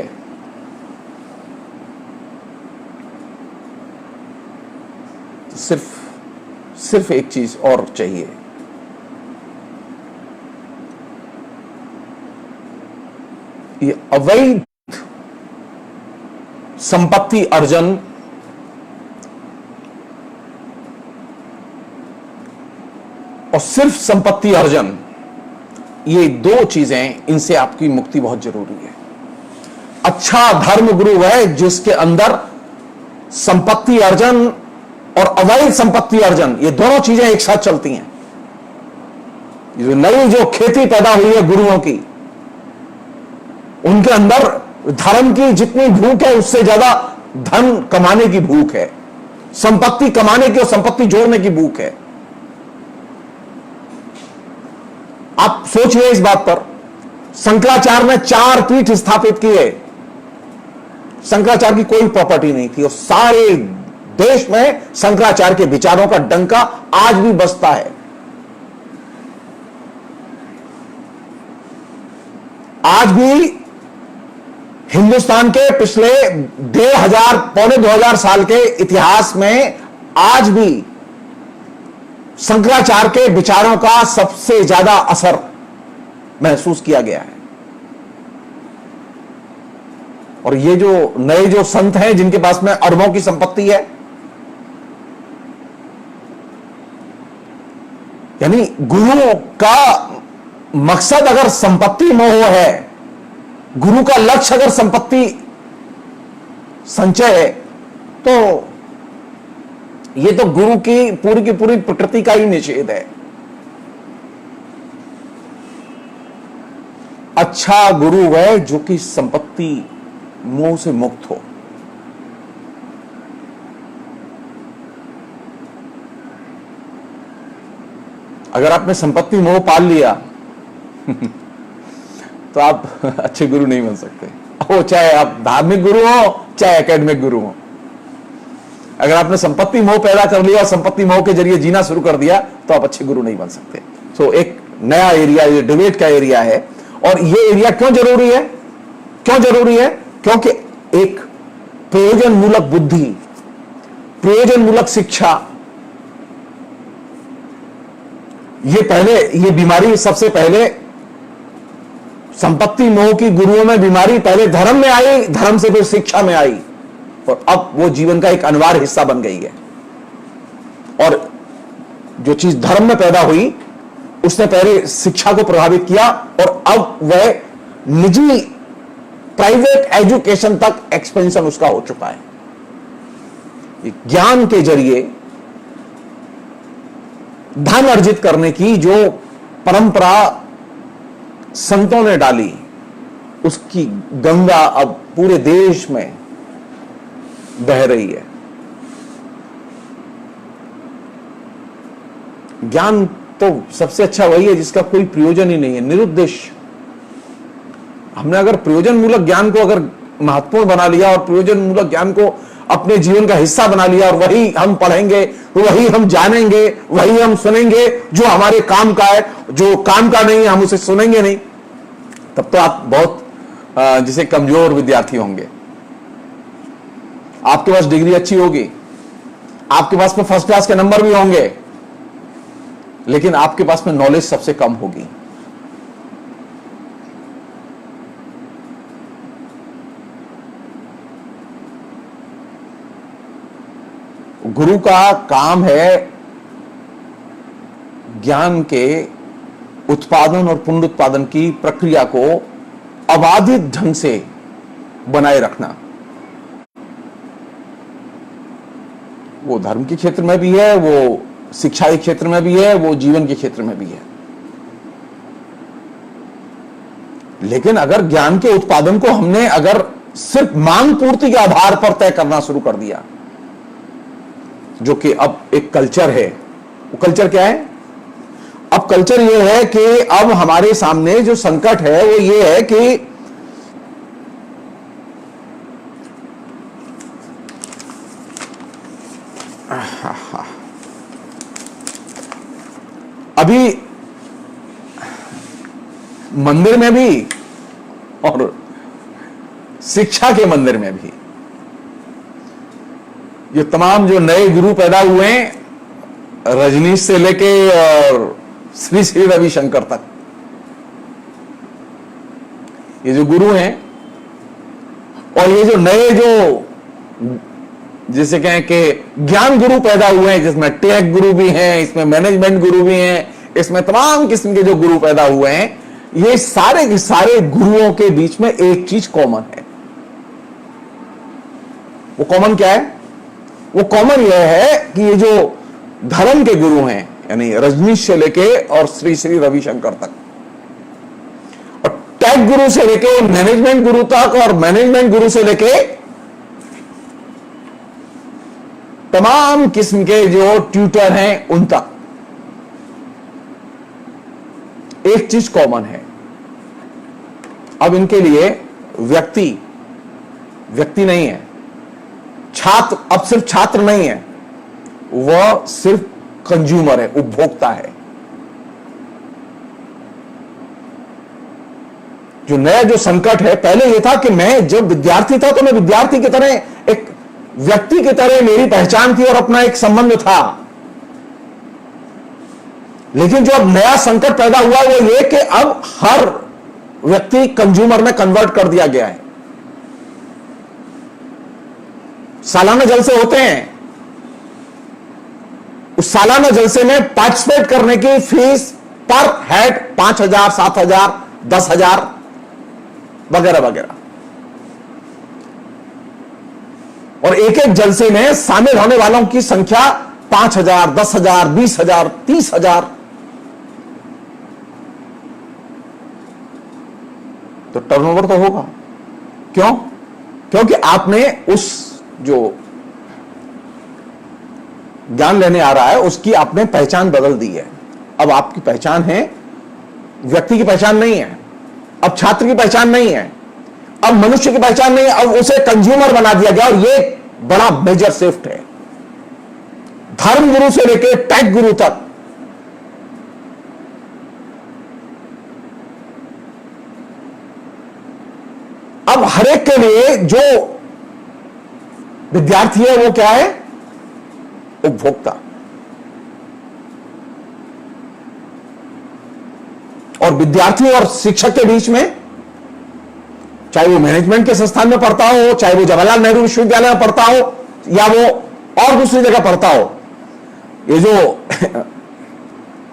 तो सिर्फ एक चीज और चाहिए, ये अवैध संपत्ति अर्जन और सिर्फ संपत्ति अर्जन, ये दो चीजें, इनसे आपकी मुक्ति बहुत जरूरी है। अच्छा धर्म गुरु है जिसके अंदर संपत्ति अर्जन और अवैध संपत्ति अर्जन, ये दोनों चीजें एक साथ चलती हैं। ये नई जो खेती पैदा हुई है गुरुओं की, उनके अंदर धर्म की जितनी भूख है उससे ज्यादा धन कमाने की भूख है, संपत्ति कमाने की और संपत्ति जोड़ने की भूख है। आप सोचिए इस बात पर, शंकराचार्य ने 4 पीठ स्थापित किए, शंकराचार्य की कोई प्रॉपर्टी नहीं थी और सारे देश में शंकराचार्य के विचारों का डंका आज भी बजता है। आज भी हिंदुस्तान के पिछले 1500 पौने 2000 साल के इतिहास में आज भी शंकराचार्य के विचारों का सबसे ज्यादा असर महसूस किया गया है। और ये जो नए जो संत हैं जिनके पास में अरबों की संपत्ति है, यानी गुरु का मकसद अगर संपत्ति मोह है, गुरु का लक्ष्य अगर संपत्ति संचय है, तो ये तो गुरु की पूरी प्रकृति का ही निषेध है। अच्छा गुरु वह जो कि संपत्ति मोह से मुक्त हो। अगर आपने संपत्ति मोह पाल लिया तो आप अच्छे गुरु नहीं बन सकते, वो चाहे आप धार्मिक गुरु हो चाहे एकेडमिक गुरु हो। अगर आपने संपत्ति मोह पैदा कर लिया और संपत्ति मोह के जरिए जीना शुरू कर दिया तो आप अच्छे गुरु नहीं बन सकते। सो एक नया एरिया, ये डिबेट का एरिया है। और ये एरिया क्यों जरूरी है? क्यों जरूरी है? क्योंकि एक प्रयोजन मूलक बुद्धि, प्रयोजन मूलक शिक्षा, ये बीमारी सबसे पहले संपत्ति मोह की गुरुओं में बीमारी पहले धर्म में आई, धर्म से फिर शिक्षा में आई और अब वो जीवन का एक अनिवार्य हिस्सा बन गई है। और जो चीज धर्म में पैदा हुई उसने पहले शिक्षा को प्रभावित किया और अब वह निजी प्राइवेट एजुकेशन तक एक्सपेंशन उसका हो चुका है। ज्ञान के जरिए धन अर्जित करने की जो परंपरा संतों ने डाली, उसकी गंगा अब पूरे देश में बह रही है। ज्ञान तो सबसे अच्छा वही है जिसका कोई प्रयोजन ही नहीं है, निरुद्देश्य। हमने अगर प्रयोजन मूलक ज्ञान को अगर महत्वपूर्ण बना लिया और प्रयोजन मूलक ज्ञान को अपने जीवन का हिस्सा बना लिया और वही हम पढ़ेंगे, वही हम जानेंगे, वही हम सुनेंगे जो हमारे काम का है, जो काम का नहीं है हम उसे सुनेंगे नहीं, तब तो आप बहुत जिसे कमजोर विद्यार्थी होंगे। आपके पास डिग्री अच्छी होगी, आपके पास में फर्स्ट क्लास के नंबर भी होंगे, लेकिन आपके पास में नॉलेज सबसे कम होगी। गुरु का काम है ज्ञान के उत्पादन और पुनरुत्पादन की प्रक्रिया को अबाधित ढंग से बनाए रखना। वो धर्म के क्षेत्र में भी है, वो शिक्षा के क्षेत्र में भी है, वो जीवन के क्षेत्र में भी है। लेकिन अगर ज्ञान के उत्पादन को हमने अगर सिर्फ मांग पूर्ति के आधार पर तय करना शुरू कर दिया, जो कि अब एक कल्चर है, वो कल्चर क्या है? अब कल्चर ये है कि अब हमारे सामने जो संकट है वो ये है कि अभी मंदिर में भी और शिक्षा के मंदिर में भी ये तमाम जो नए गुरु पैदा हुए हैं, रजनीश से लेके और श्री श्री रविशंकर तक, ये जो गुरु हैं और ये जो नए जो जिसे कहें कि ज्ञान गुरु पैदा हुए हैं, जिसमें टेक गुरु भी हैं, इसमें मैनेजमेंट गुरु भी हैं, इसमें तमाम किस्म के जो गुरु पैदा हुए हैं, ये सारे के सारे गुरुओं के बीच में एक चीज कॉमन है। वो कॉमन क्या है? वो कॉमन यह है कि ये जो धर्म के गुरु हैं, यानी रजनीश से लेके और श्री श्री रविशंकर तक, और टेक गुरु से लेके मैनेजमेंट गुरु तक, और मैनेजमेंट गुरु से लेके तमाम किस्म के जो ट्यूटर हैं उन तक, एक चीज कॉमन है। अब इनके लिए व्यक्ति नहीं है, छात्र अब सिर्फ छात्र नहीं है, वह सिर्फ कंज्यूमर है, उपभोक्ता है। जो नया जो संकट है, पहले यह था कि मैं जब विद्यार्थी था तो मैं विद्यार्थी की तरह, एक व्यक्ति की तरह मेरी पहचान थी और अपना एक संबंध था। लेकिन जो अब नया संकट पैदा हुआ वो ये कि अब हर व्यक्ति कंज्यूमर में कन्वर्ट कर दिया गया है। सालाना जलसे होते हैं, उस सालाना जलसे में पार्टिसिपेट करने की फीस पर हेड 5,000, 7,000, 10,000 वगैरह वगैरह, और एक एक जलसे में शामिल होने वालों की संख्या 5,000, 10,000, 20,000, 30,000। तो टर्नओवर तो होगा। क्यों? क्योंकि आपने उस जो ज्ञान लेने आ रहा है उसकी आपने पहचान बदल दी है। अब आपकी पहचान है, व्यक्ति की पहचान नहीं है, अब छात्र की पहचान नहीं है, अब मनुष्य की पहचान नहीं है, अब उसे कंज्यूमर बना दिया गया। और ये बड़ा मेजर शिफ्ट है, धर्म गुरु से लेकर टेक गुरु तक। अब हर एक के लिए जो विद्यार्थी है वो क्या है? उपभोक्ता। और विद्यार्थी और शिक्षक के बीच में, चाहे वो मैनेजमेंट के संस्थान में पढ़ता हो, चाहे वो जवाहरलाल नेहरू विश्वविद्यालय में पढ़ता हो, या वो और दूसरी जगह पढ़ता हो, ये जो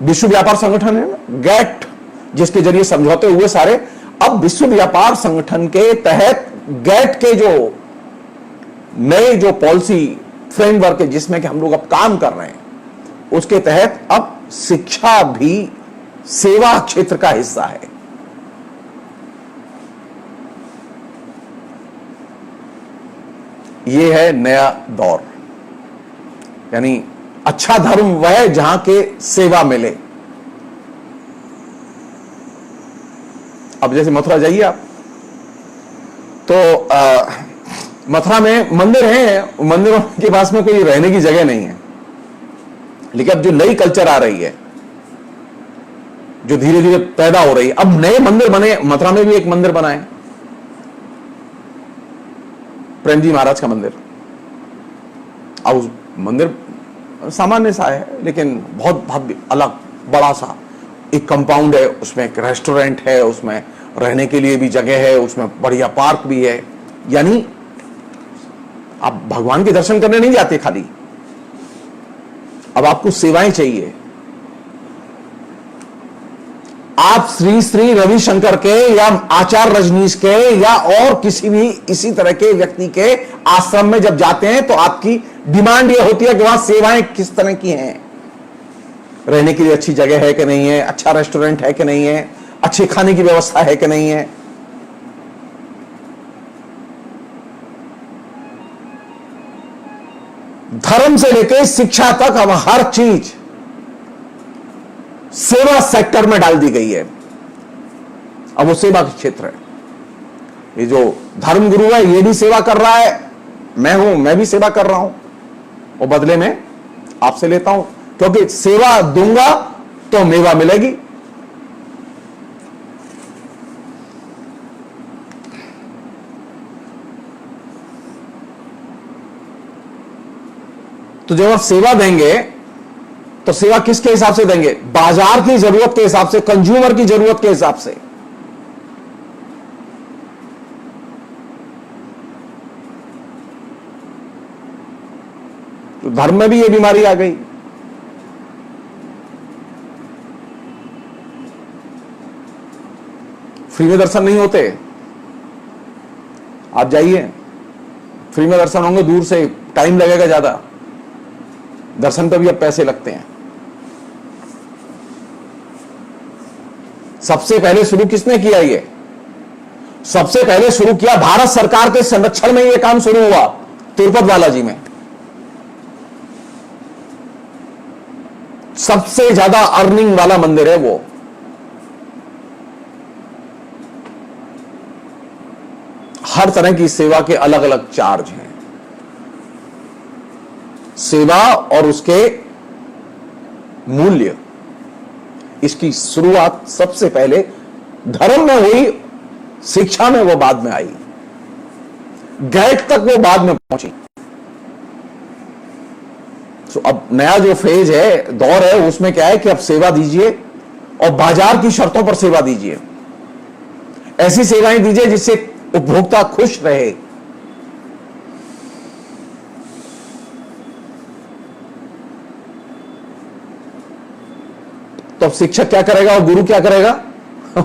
विश्व व्यापार संगठन है ना, गैट, जिसके जरिए समझौते हुए सारे, अब विश्व व्यापार संगठन के तहत गैट के जो नए जो पॉलिसी फ्रेमवर्क है जिसमें कि हम लोग अब काम कर रहे हैं, उसके तहत अब शिक्षा भी सेवा क्षेत्र का हिस्सा है। यह है नया दौर, यानी अच्छा धर्म वह है जहां के सेवा मिले। अब जैसे मथुरा जाइए आप, तो मथुरा में मंदिर हैं, मंदिरों के पास में कोई रहने की जगह नहीं है। लेकिन अब जो नई कल्चर आ रही है, जो धीरे धीरे पैदा हो रही है, अब नए मंदिर बने। मथुरा में भी एक मंदिर बना है, प्रेम जी महाराज का मंदिर। अब उस मंदिर सामान्य सा है, लेकिन बहुत भव्य, अलग, बड़ा सा एक कंपाउंड है, उसमें एक रेस्टोरेंट है, उसमें रहने के लिए भी जगह है, उसमें बढ़िया पार्क भी है। यानी आप भगवान के दर्शन करने नहीं जाते खाली, अब आपको सेवाएं चाहिए। आप श्री श्री रविशंकर के या आचार्य रजनीश के या और किसी भी इसी तरह के व्यक्ति के आश्रम में जब जाते हैं तो आपकी डिमांड यह होती है कि वहां सेवाएं किस तरह की हैं, रहने के लिए अच्छी जगह है कि नहीं है, अच्छा रेस्टोरेंट है कि नहीं है, अच्छे खाने की व्यवस्था है कि नहीं है। धर्म से लेकर शिक्षा तक अब हर चीज सेवा सेक्टर में डाल दी गई है। अब वो सेवा का क्षेत्र है। ये जो धर्म गुरु है ये भी सेवा कर रहा है, मैं भी सेवा कर रहा हूं, और बदले में आपसे लेता हूं, क्योंकि सेवा दूंगा तो मेवा मिलेगी। तो जब आप सेवा देंगे तो सेवा किसके हिसाब से देंगे? बाजार की जरूरत के हिसाब से, कंज्यूमर की जरूरत के हिसाब से। तो धर्म में भी ये बीमारी आ गई। फ्री में दर्शन नहीं होते। आप जाइए, फ्री में दर्शन होंगे, दूर से टाइम लगेगा ज्यादा, दर्शन पे भी अब पैसे लगते हैं। सबसे पहले शुरू किसने किया? ये सबसे पहले शुरू किया भारत सरकार के संरक्षण में। ये काम शुरू हुआ तिरुपति बालाजी में। सबसे ज्यादा अर्निंग वाला मंदिर है वो। हर तरह की सेवा के अलग अलग चार्ज हैं। सेवा और उसके मूल्य, इसकी शुरुआत सबसे पहले धर्म में हुई, शिक्षा में वो बाद में आई, गैट तक वो बाद में पहुंची। तो अब नया जो फेज है, दौर है, उसमें क्या है कि अब सेवा दीजिए और बाजार की शर्तों पर सेवा दीजिए। ऐसी सेवाएं दीजिए जिससे उपभोक्ता खुश रहे। तो अब शिक्षक क्या करेगा और गुरु क्या करेगा?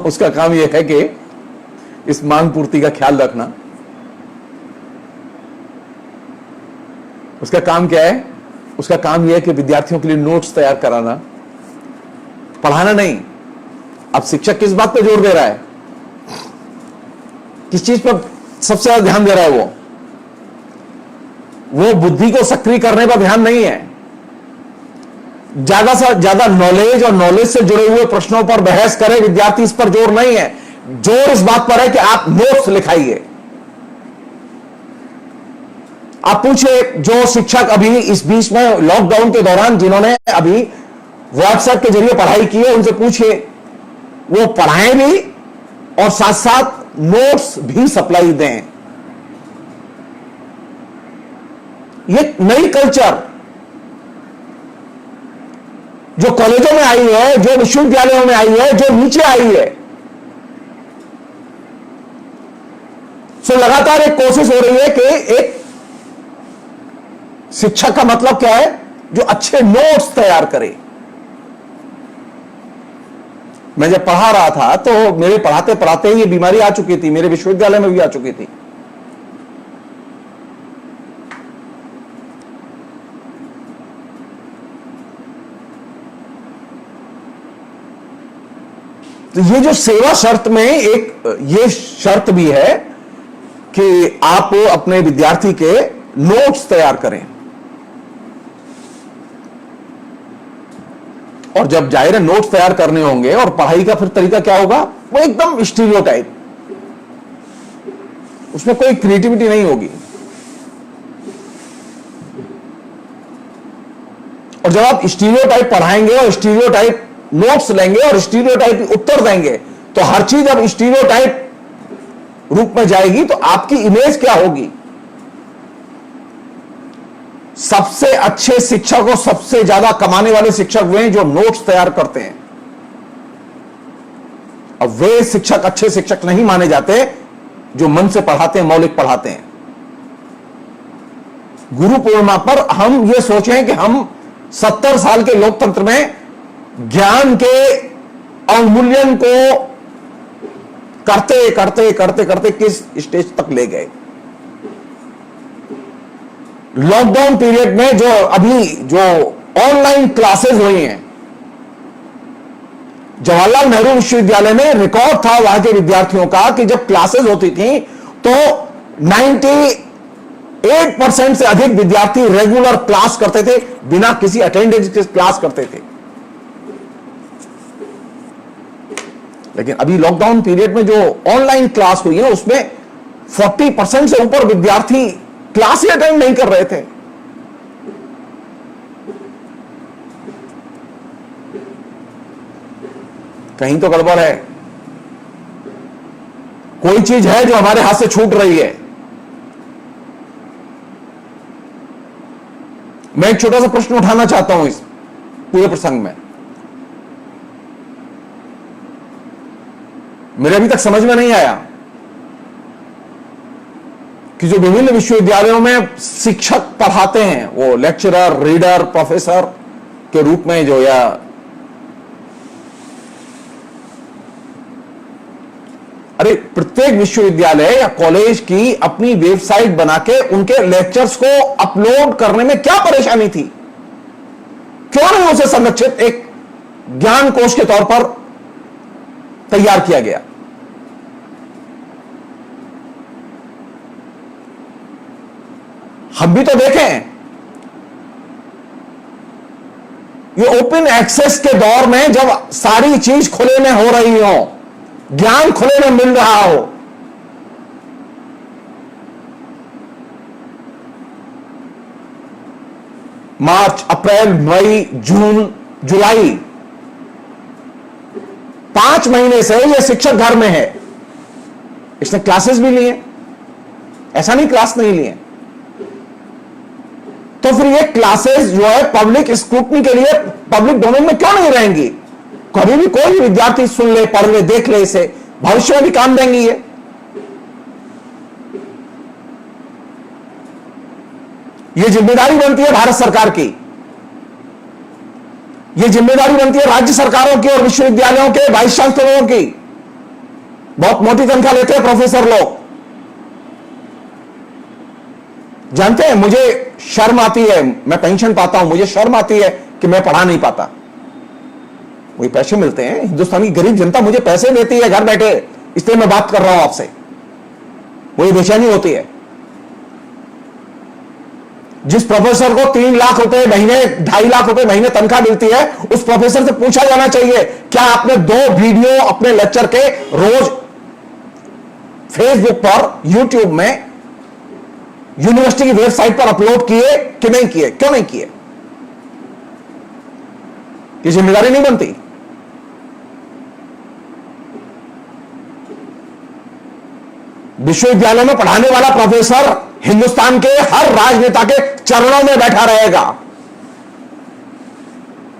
उसका काम यह है कि इस मांग पूर्ति का ख्याल रखना। उसका काम क्या है? उसका काम यह है कि विद्यार्थियों के लिए नोट्स तैयार कराना, पढ़ाना नहीं। अब शिक्षक किस बात पर जोर दे रहा है? किस चीज पर सबसे ज्यादा ध्यान दे रहा है? वो बुद्धि को सक्रिय करने पर ध्यान नहीं है। ज्यादा से ज्यादा नॉलेज और नॉलेज से जुड़े हुए प्रश्नों पर बहस करे विद्यार्थी, इस पर जोर नहीं है। जोर इस बात पर है कि आप नोट्स लिखाइए। आप पूछिए जो शिक्षक अभी इस बीच में लॉकडाउन के दौरान जिन्होंने अभी व्हाट्सएप के जरिए पढ़ाई की है, उनसे पूछिए, वो पढ़ाएं भी और साथ साथ नोट्स भी सप्लाई दें। ये नई कल्चर जो कॉलेजों में आई है, जो विश्वविद्यालयों में आई है, जो नीचे आई है, सो लगातार एक कोशिश हो रही है कि एक शिक्षक का मतलब क्या है? जो अच्छे नोट्स तैयार करे। मैं जब पढ़ा रहा था तो मेरे पढ़ाते पढ़ाते ही ये बीमारी आ चुकी थी, मेरे विश्वविद्यालय में भी आ चुकी थी। तो ये जो सेवा शर्त में एक ये शर्त भी है कि आप अपने विद्यार्थी के नोट्स तैयार करें। और जब जाहिर है नोट्स तैयार करने होंगे और पढ़ाई का फिर तरीका क्या होगा? वो एकदम स्टीरियोटाइप, उसमें कोई क्रिएटिविटी नहीं होगी। और जब आप स्टीरियोटाइप पढ़ाएंगे और स्टीरियोटाइप नोट्स लेंगे और स्टीरियोटाइप उत्तर देंगे, तो हर चीज अब स्टीरियोटाइप रूप में जाएगी, तो आपकी इमेज क्या होगी? सबसे अच्छे शिक्षक और सबसे ज्यादा कमाने वाले शिक्षक वे हैं जो नोट्स तैयार करते हैं। अब वे शिक्षक अच्छे शिक्षक नहीं माने जाते जो मन से पढ़ाते हैं, मौलिक पढ़ाते हैं। गुरु पूर्णिमा पर हम ये सोचें कि हम 70 साल के लोकतंत्र में ज्ञान के अवमूल्यन को करते करते करते करते किस स्टेज तक ले गए। लॉकडाउन पीरियड में जो अभी जो ऑनलाइन क्लासेस हुई हैं, जवाहरलाल नेहरू विश्वविद्यालय में रिकॉर्ड था वहां के विद्यार्थियों का कि जब क्लासेस होती थी तो 98% से अधिक विद्यार्थी रेगुलर क्लास करते थे, बिना किसी अटेंडेंस के क्लास करते थे। लेकिन अभी लॉकडाउन पीरियड में जो ऑनलाइन क्लास हुई है उसमें 40% से ऊपर विद्यार्थी क्लास ही अटेंड नहीं कर रहे थे। कहीं तो गड़बड़ है, कोई चीज है जो हमारे हाथ से छूट रही है। मैं एक छोटा सा प्रश्न उठाना चाहता हूं इस पूरे प्रसंग में। मेरे अभी तक समझ में नहीं आया कि जो विभिन्न विश्वविद्यालयों में शिक्षक पढ़ाते हैं, वो लेक्चरर, रीडर, प्रोफेसर के रूप में जो, या अरे प्रत्येक विश्वविद्यालय या कॉलेज की अपनी वेबसाइट बना के उनके लेक्चर्स को अपलोड करने में क्या परेशानी थी? क्यों नहीं उसे संरक्षित एक ज्ञान कोश के तौर पर तैयार किया गया? हम भी तो देखें, ये ओपन एक्सेस के दौर में जब सारी चीज खुले में हो रही हो, ज्ञान खुले में मिल रहा हो, मार्च, अप्रैल, मई, जून, जुलाई, 5 महीने से यह शिक्षक घर में है। इसने क्लासेस भी लिए, ऐसा नहीं क्लास नहीं लिए। तो फिर ये क्लासेस जो है पब्लिक स्क्रूटनी के लिए पब्लिक डोमेन में क्यों नहीं रहेंगी? कभी भी कोई विद्यार्थी सुन ले, पढ़ ले, देख ले, इसे भविष्य में भी काम देंगी। ये जिम्मेदारी बनती है भारत सरकार की, ये जिम्मेदारी बनती है राज्य सरकारों की और विश्वविद्यालयों के वाइस चांसलरों की। बहुत मोटी तनख्वाह लेते हैं प्रोफेसर लोग। जानते हैं, मुझे शर्म आती है, मैं पेंशन पाता हूं, मुझे शर्म आती है कि मैं पढ़ा नहीं पाता। वही पैसे मिलते हैं, हिंदुस्तान की गरीब जनता मुझे पैसे देती है घर बैठे, इसलिए मैं बात कर रहा हूं आपसे। वही बेचैनी होती है। जिस प्रोफेसर को 3 लाख रुपए महीने, 2.5 लाख रुपए महीने तनख्वाह मिलती है, उस प्रोफेसर से पूछा जाना चाहिए, क्या आपने 2 वीडियो अपने लेक्चर के रोज फेसबुक पर, यूट्यूब में, यूनिवर्सिटी की वेबसाइट पर अपलोड किए कि नहीं किए? क्यों नहीं किए? ये जिम्मेदारी नहीं बनती? विश्वविद्यालय में पढ़ाने वाला प्रोफेसर हिंदुस्तान के हर राजनेता के चरणों में बैठा रहेगा,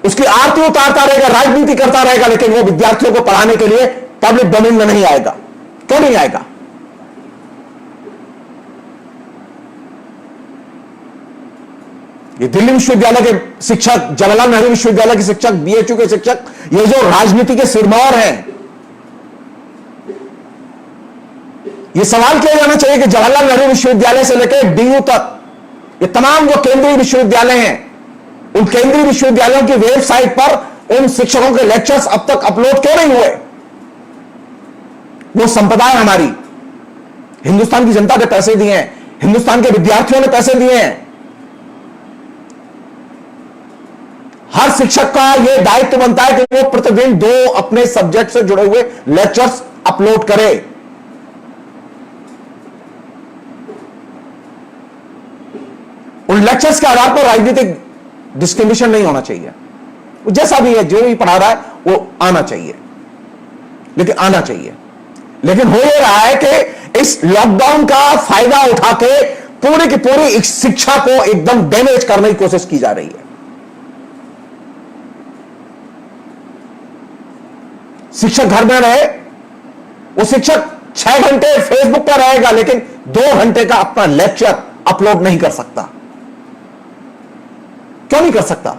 उसकी आरती उतारता रहेगा, राजनीति करता रहेगा, लेकिन वो विद्यार्थियों को पढ़ाने के लिए पब्लिक डोमेन में नहीं आएगा। क्यों नहीं आएगा? ये दिल्ली विश्वविद्यालय के शिक्षक, जवाहरलाल नेहरू विश्वविद्यालय के शिक्षक, बीएचयू के शिक्षक, ये जो राजनीति के सिरमौर हैं, ये सवाल किया जाना चाहिए कि जवाहरलाल नेहरू विश्वविद्यालय से लेकर डीयू तक ये तमाम जो केंद्रीय विश्वविद्यालय हैं, उन केंद्रीय विश्वविद्यालयों की वेबसाइट पर उन शिक्षकों के लेक्चर्स अब तक अपलोड क्यों नहीं हुए? वो संपदा है हमारी, हिंदुस्तान की जनता ने पैसे दिए हैं, हिंदुस्तान के विद्यार्थियों ने पैसे दिए हैं। हर शिक्षक का यह दायित्व बनता है कि वो प्रतिदिन 2 अपने सब्जेक्ट से जुड़े हुए लेक्चर्स अपलोड करे। उन लेक्चर्स के आधार पर राजनीतिक डिस्क्रिमिनेशन नहीं होना चाहिए। वो जैसा भी है, जो भी पढ़ा रहा है वो आना चाहिए, लेकिन आना चाहिए। लेकिन हो ये रहा है कि इस लॉकडाउन का फायदा उठा के पूरी की पूरी शिक्षा को एकदम डैमेज करने की कोशिश की जा रही है। शिक्षक घर में रहे, वो शिक्षक 6 घंटे फेसबुक पर रहेगा, लेकिन 2 घंटे का अपना लेक्चर अपलोड नहीं कर सकता। क्यों नहीं कर सकता?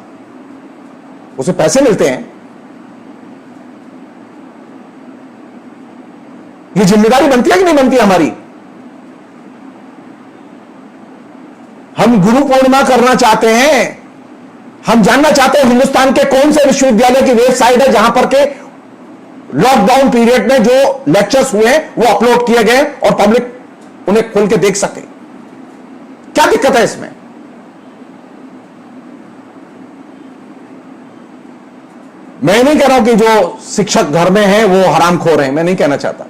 उसे पैसे मिलते हैं। ये जिम्मेदारी बनती है कि नहीं बनती हमारी? हम गुरु पूर्णिमा करना चाहते हैं, हम जानना चाहते हैं हिंदुस्तान के कौन से विश्वविद्यालय की वेबसाइट है जहां पर के लॉकडाउन पीरियड में जो लेक्चर्स हुए हैं वो अपलोड किए गए और पब्लिक उन्हें खोल के देख सके। क्या दिक्कत है इसमें? मैं नहीं कह रहा हूं कि जो शिक्षक घर में हैं वो हरामखोर हैं, मैं नहीं कहना चाहता।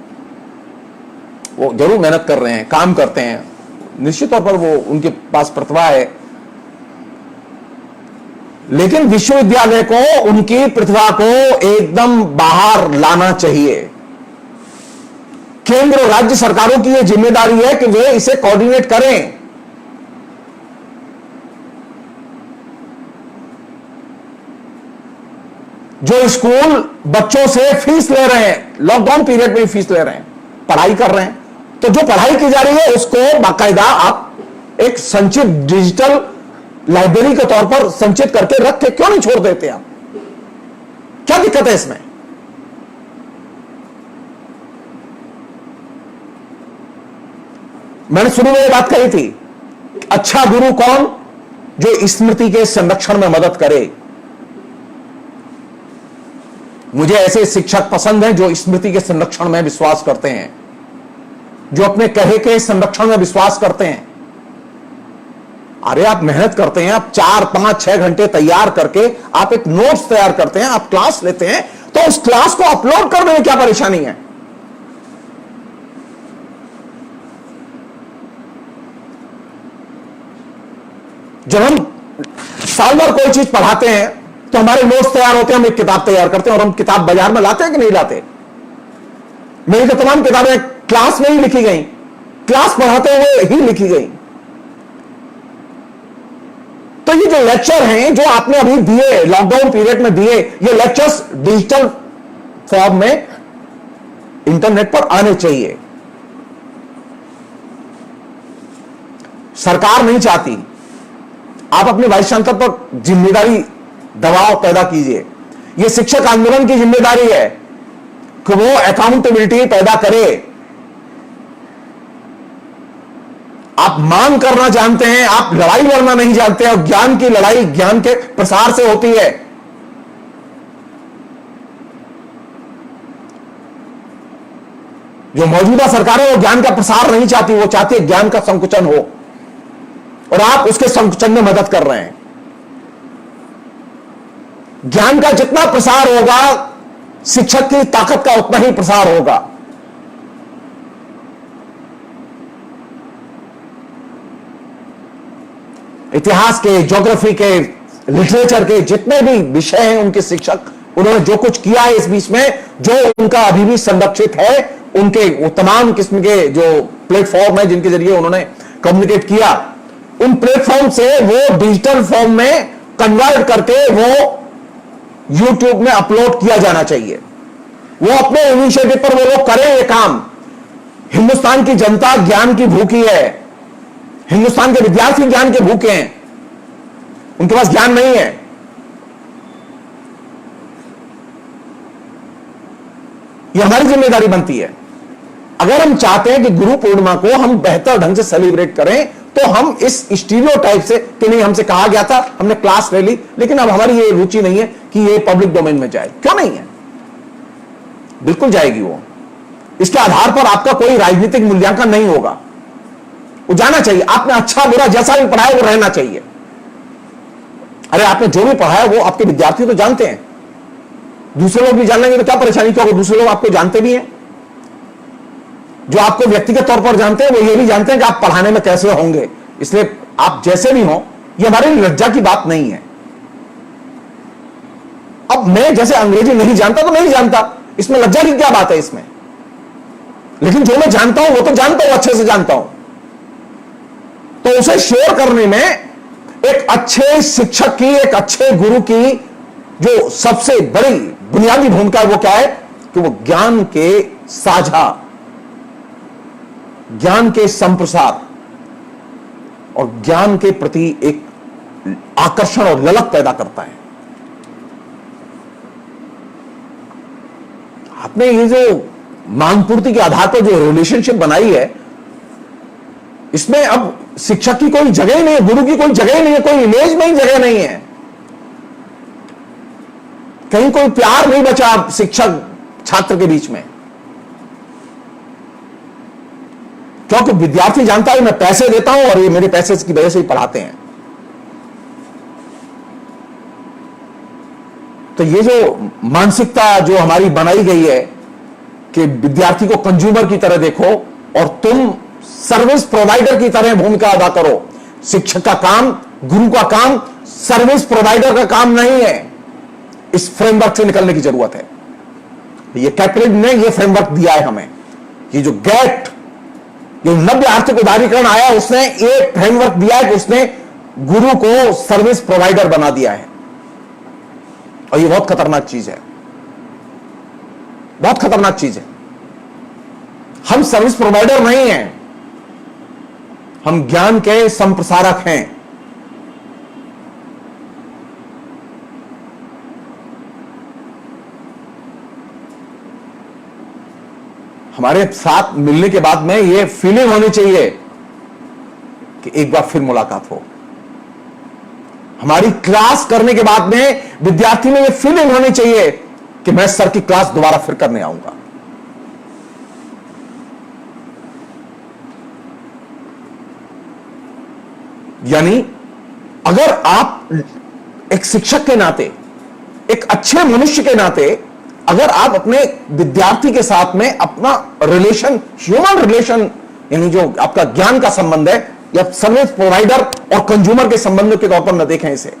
वो जरूर मेहनत कर रहे हैं, काम करते हैं, निश्चित तौर पर वो उनके पास प्रतिभा है, लेकिन विश्वविद्यालय को उनकी प्रतिभा को एकदम बाहर लाना चाहिए। केंद्र और राज्य सरकारों की यह जिम्मेदारी है कि वे इसे कोऑर्डिनेट करें। जो स्कूल बच्चों से फीस ले रहे हैं, लॉकडाउन पीरियड में फीस ले रहे हैं, पढ़ाई कर रहे हैं, तो जो पढ़ाई की जा रही है उसको बाकायदा आप एक संचित डिजिटल लाइब्रेरी के तौर पर संचित करके रख के क्यों नहीं छोड़ देते आप? क्या दिक्कत है इसमें? मैंने शुरू में ये बात कही थी, अच्छा गुरु कौन? जो स्मृति के संरक्षण में मदद करे। मुझे ऐसे शिक्षक पसंद हैं जो स्मृति के संरक्षण में विश्वास करते हैं, जो अपने कहे के संरक्षण में विश्वास करते हैं। अरे आप मेहनत करते हैं, आप 4, 5, 6 घंटे तैयार करके आप एक नोट्स तैयार करते हैं, आप क्लास लेते हैं, तो उस क्लास को अपलोड करने में क्या परेशानी है? जब हम साल भर कोई चीज पढ़ाते हैं तो हमारे नोट्स तैयार होते हैं, हम एक किताब तैयार करते हैं और हम किताब बाजार में लाते हैं कि नहीं लाते? मेरी तो तमाम किताबें क्लास में ही लिखी गई, क्लास पढ़ाते हुए ही लिखी गई। तो ये जो लेक्चर हैं जो आपने अभी दिए, लॉकडाउन पीरियड में दिए, ये लेक्चर्स डिजिटल फॉर्म में इंटरनेट पर आने चाहिए। सरकार नहीं चाहती, आप अपने वाइस चांसलर पर जिम्मेदारी दबाव पैदा कीजिए। यह शिक्षक आंदोलन की जिम्मेदारी है कि वो अकाउंटेबिलिटी पैदा करे। आप मांग करना जानते हैं, आप लड़ाई लड़ना नहीं जानते, और ज्ञान की लड़ाई ज्ञान के प्रसार से होती है। जो मौजूदा सरकार है वो ज्ञान का प्रसार नहीं चाहती, वो चाहती है ज्ञान का संकुचन हो, और आप उसके संकुचन में मदद कर रहे हैं। ज्ञान का जितना प्रसार होगा, शिक्षक की ताकत का उतना ही प्रसार होगा। इतिहास के, ज्योग्राफी के, लिटरेचर के जितने भी विषय हैं, उनके शिक्षक, उन्होंने जो कुछ किया है इस बीच में, जो उनका अभी भी संरक्षित है, उनके वो तमाम किस्म के जो प्लेटफॉर्म है जिनके जरिए उन्होंने कम्युनिकेट किया, उन प्लेटफॉर्म से वो डिजिटल फॉर्म में कन्वर्ट करके वो यूट्यूब में अपलोड किया जाना चाहिए। वो अपने इनिशिएटिव पर वो लोग करें ये काम। हिंदुस्तान की जनता ज्ञान की भूखी है, हिंदुस्तान के विद्यार्थी ज्ञान के भूखे हैं, उनके पास ज्ञान नहीं है। ये हमारी जिम्मेदारी बनती है। अगर हम चाहते हैं कि गुरु पूर्णिमा को हम बेहतर ढंग से सेलिब्रेट करें, तो हम इस स्टीरियोटाइप से कि नहीं, हमसे कहा गया था, हमने क्लास ले ली, लेकिन अब हमारी ये रुचि नहीं है कि ये पब्लिक डोमेन में जाए। क्यों नहीं है? बिल्कुल जाएगी वो। इसके आधार पर आपका कोई राजनीतिक मूल्यांकन नहीं होगा, वो जाना चाहिए। आपने अच्छा बुरा जैसा भी पढ़ाया वो रहना चाहिए। अरे आपने जो भी पढ़ाया वो आपके विद्यार्थी तो जानते हैं, दूसरे लोग भी जान लेंगे तो क्या परेशानी? क्योंकि दूसरे लोग आपको जानते भी हैं, जो आपको व्यक्तिगत तौर पर जानते हैं वो ये भी जानते हैं कि आप पढ़ाने में कैसे होंगे। इसलिए आप जैसे भी हो, ये हमारे लिए लज्जा की बात नहीं है। अब मैं जैसे अंग्रेजी नहीं जानता तो नहीं जानता, इसमें लज्जा की क्या बात है इसमें? लेकिन जो मैं जानता हूं वो तो जानता हूं, अच्छे से जानता हूं, तो उसे शेयर करने में एक अच्छे शिक्षक की, एक अच्छे गुरु की जो सबसे बड़ी बुनियादी भूमिका है वो क्या है कि वो ज्ञान के साझा, ज्ञान के संप्रसार और ज्ञान के प्रति एक आकर्षण और ललक पैदा करता है। आपने ये जो मांग पूर्ति के आधार पर जो रिलेशनशिप बनाई है, इसमें अब शिक्षक की कोई जगह ही नहीं है, गुरु की कोई जगह ही नहीं है, कोई इमेज में ही जगह नहीं है, कहीं कोई प्यार नहीं बचा शिक्षक छात्र के बीच में। क्योंकि विद्यार्थी जानता है मैं पैसे देता हूं और ये मेरे पैसे की वजह से ही पढ़ाते हैं। तो ये जो मानसिकता जो हमारी बनाई गई है कि विद्यार्थी को कंज्यूमर की तरह देखो और तुम सर्विस प्रोवाइडर की तरह भूमिका अदा करो। शिक्षक का काम, गुरु का काम सर्विस प्रोवाइडर का काम नहीं है। इस फ्रेमवर्क से निकलने की जरूरत है। ये कैपिटल ने ये फ्रेमवर्क दिया है हमें कि जो गेट, जो नव्य आर्थिक उदारीकरण आया, उसने एक फ्रेमवर्क दिया है कि उसने गुरु को सर्विस प्रोवाइडर बना दिया है। और ये बहुत खतरनाक चीज है, बहुत खतरनाक चीज है। हम सर्विस प्रोवाइडर नहीं हैं, हम ज्ञान के संप्रसारक हैं। हमारे साथ मिलने के बाद में यह फीलिंग होनी चाहिए कि एक बार फिर मुलाकात हो। हमारी क्लास करने के बाद में विद्यार्थी में यह फीलिंग होनी चाहिए कि मैं सर की क्लास दोबारा फिर करने आऊंगा। यानी अगर आप एक शिक्षक के नाते, एक अच्छे मनुष्य के नाते, अगर आप अपने विद्यार्थी के साथ में अपना रिलेशन, ह्यूमन रिलेशन, यानी जो आपका ज्ञान का संबंध है, या सर्विस प्रोवाइडर और कंज्यूमर के संबंध के तौर पर न देखें इसे,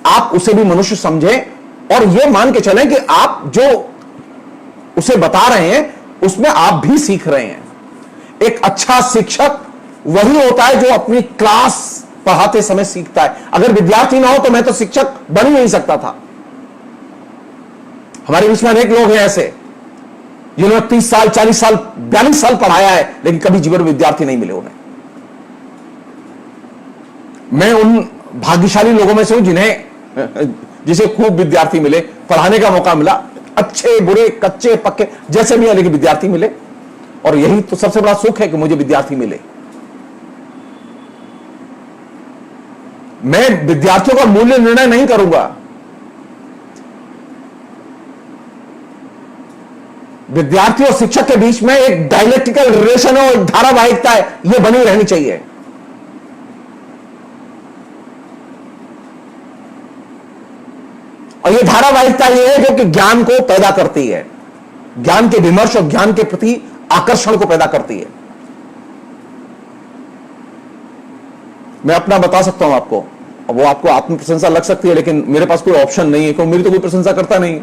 आप उसे भी मनुष्य समझें और यह मान के चलें कि आप जो उसे बता रहे हैं उसमें आप भी सीख रहे हैं। एक अच्छा शिक्षक वही होता है जो अपनी क्लास पढ़ाते समय सीखता है। अगर विद्यार्थी ना हो तो मैं तो शिक्षक बन ही नहीं सकता था। हमारे बीच में अनेक लोग हैं ऐसे जिन्होंने 30 साल, 40 साल, 42 साल पढ़ाया है, लेकिन कभी जीवन में विद्यार्थी नहीं मिले उन्हें। मैं उन भाग्यशाली लोगों में से हूं जिसे खूब विद्यार्थी मिले, पढ़ाने का मौका मिला, अच्छे बुरे, कच्चे पक्के जैसे भी है, लेकिन विद्यार्थी मिले। और यही तो सबसे बड़ा सुख है कि मुझे विद्यार्थी मिले। मैं विद्यार्थियों का मूल्य निर्णय नहीं करूंगा। विद्यार्थी और शिक्षक के बीच में एक डायलेक्टिकल रिलेशन है, एक धारावाहिकता है, यह बनी रहनी चाहिए। और यह धारावाहिकता यह है जो कि ज्ञान को पैदा करती है, ज्ञान के विमर्श और ज्ञान के प्रति आकर्षण को पैदा करती है। मैं अपना बता सकता हूं आपको, वो आपको आत्म प्रशंसा लग सकती है, लेकिन मेरे पास कोई ऑप्शन नहीं है, क्योंकि मेरी तो कोई प्रशंसा करता नहीं।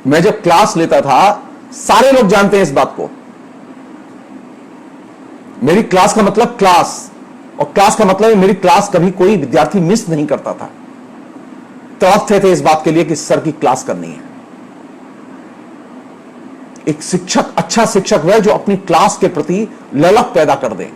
मैं जब क्लास लेता था, सारे लोग जानते हैं इस बात को, मेरी क्लास का मतलब क्लास, और क्लास का मतलब मेरी क्लास कभी कोई विद्यार्थी मिस नहीं करता था। तड़पते थे इस बात के लिए कि सर की क्लास करनी है। एक शिक्षक, अच्छा शिक्षक वह जो अपनी क्लास के प्रति ललक पैदा कर दे।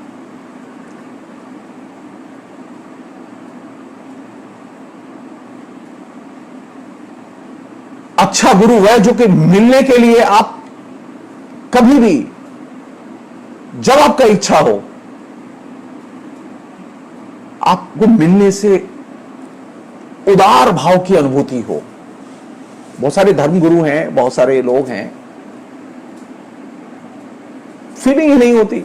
अच्छा गुरु वह जो कि मिलने के लिए आप कभी भी, जब आपका इच्छा हो, आपको मिलने से उदार भाव की अनुभूति हो। बहुत सारे धर्म गुरु हैं, बहुत सारे लोग हैं, फीलिंग ही नहीं होती।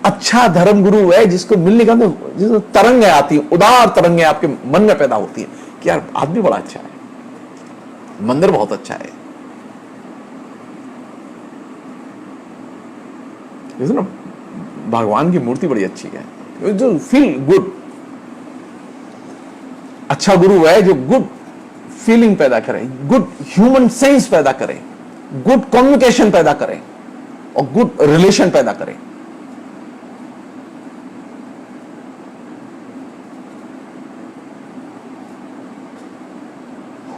अच्छा धर्म गुरु है जिसको मिलने का, जिसको तरंगें आती है, उदार तरंगें आपके मन में पैदा होती है कि यार आदमी बड़ा अच्छा है, मंदिर बहुत अच्छा है, ना भगवान की मूर्ति बड़ी अच्छी है, जो फील गुड। अच्छा गुरु है जो गुड फीलिंग पैदा करे, गुड ह्यूमन सेंस पैदा करे, गुड कम्युनिकेशन पैदा करे और गुड रिलेशन पैदा करे।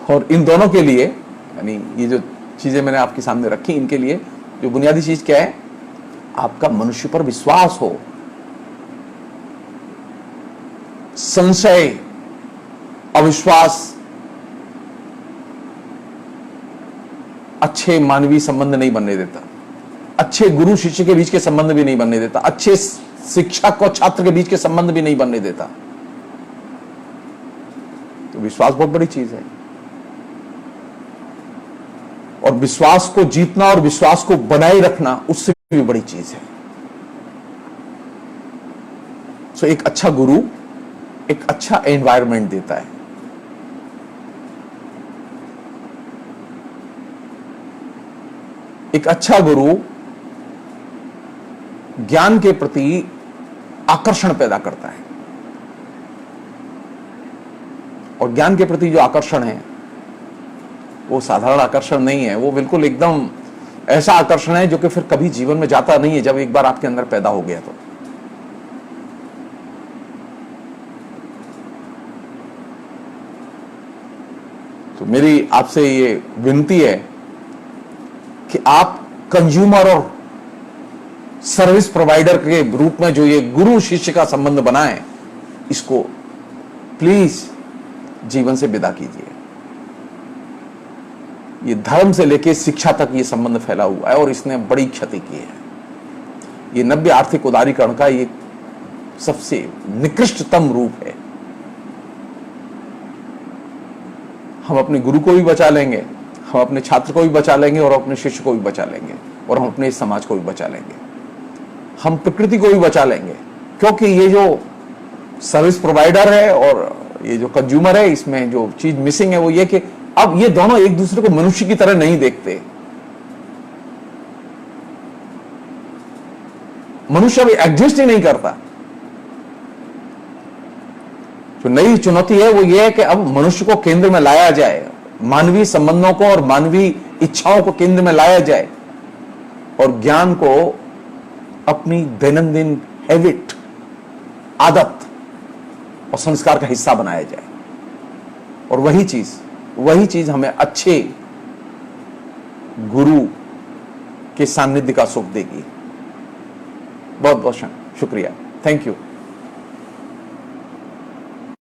और इन दोनों के लिए, यानी ये जो चीजें मैंने आपके सामने रखी, इनके लिए जो बुनियादी चीज क्या है, आपका मनुष्य पर विश्वास हो, संशय, अविश्वास अच्छे मानवीय संबंध नहीं बनने देता, अच्छे गुरु शिष्य के बीच के संबंध भी नहीं बनने देता, अच्छे शिक्षक और छात्र के बीच के संबंध भी नहीं बनने देता। तो विश्वास बहुत बड़ी चीज है, और विश्वास को जीतना और विश्वास को बनाए रखना उससे भी बड़ी चीज है। सो एक अच्छा गुरु एक अच्छा एनवायरनमेंट देता है। एक अच्छा गुरु ज्ञान के प्रति आकर्षण पैदा करता है, और ज्ञान के प्रति जो आकर्षण है वो साधारण आकर्षण नहीं है, वो बिल्कुल एकदम ऐसा आकर्षण है जो कि फिर कभी जीवन में जाता नहीं है, जब एक बार आपके अंदर पैदा हो गया तो। तो मेरी आपसे ये विनती है कि आप कंज्यूमर और सर्विस प्रोवाइडर के रूप में जो ये गुरु शिष्य का संबंध बनाए, इसको प्लीज जीवन से विदा कीजिए। ये धर्म से लेकर शिक्षा तक ये संबंध फैला हुआ है और इसने बड़ी क्षति की है। ये नव्य आर्थिक उदारीकरण का ये सबसे निकृष्टतम रूप है। हम अपने गुरु को भी बचा लेंगे, हम अपने छात्र को भी बचा लेंगे और अपने शिष्य को भी बचा लेंगे और हम अपने समाज को भी बचा लेंगे, हम प्रकृति को भी बचा लेंगे। क्योंकि ये जो सर्विस प्रोवाइडर है और ये जो कंज्यूमर है, इसमें जो चीज मिसिंग है वो ये कि अब ये दोनों एक दूसरे को मनुष्य की तरह नहीं देखते। मनुष्य अभी एग्जिस्ट ही नहीं करता। जो नई चुनौती है वो ये है कि अब मनुष्य को केंद्र में लाया जाए, मानवीय संबंधों को और मानवीय इच्छाओं को केंद्र में लाया जाए और ज्ञान को अपनी दैनंदिन हैबिट, आदत और संस्कार का हिस्सा बनाया जाए। और वही चीज हमें अच्छे गुरु के सानिध्य का सुख देगी। बहुत बहुत शुक्रिया। Thank you.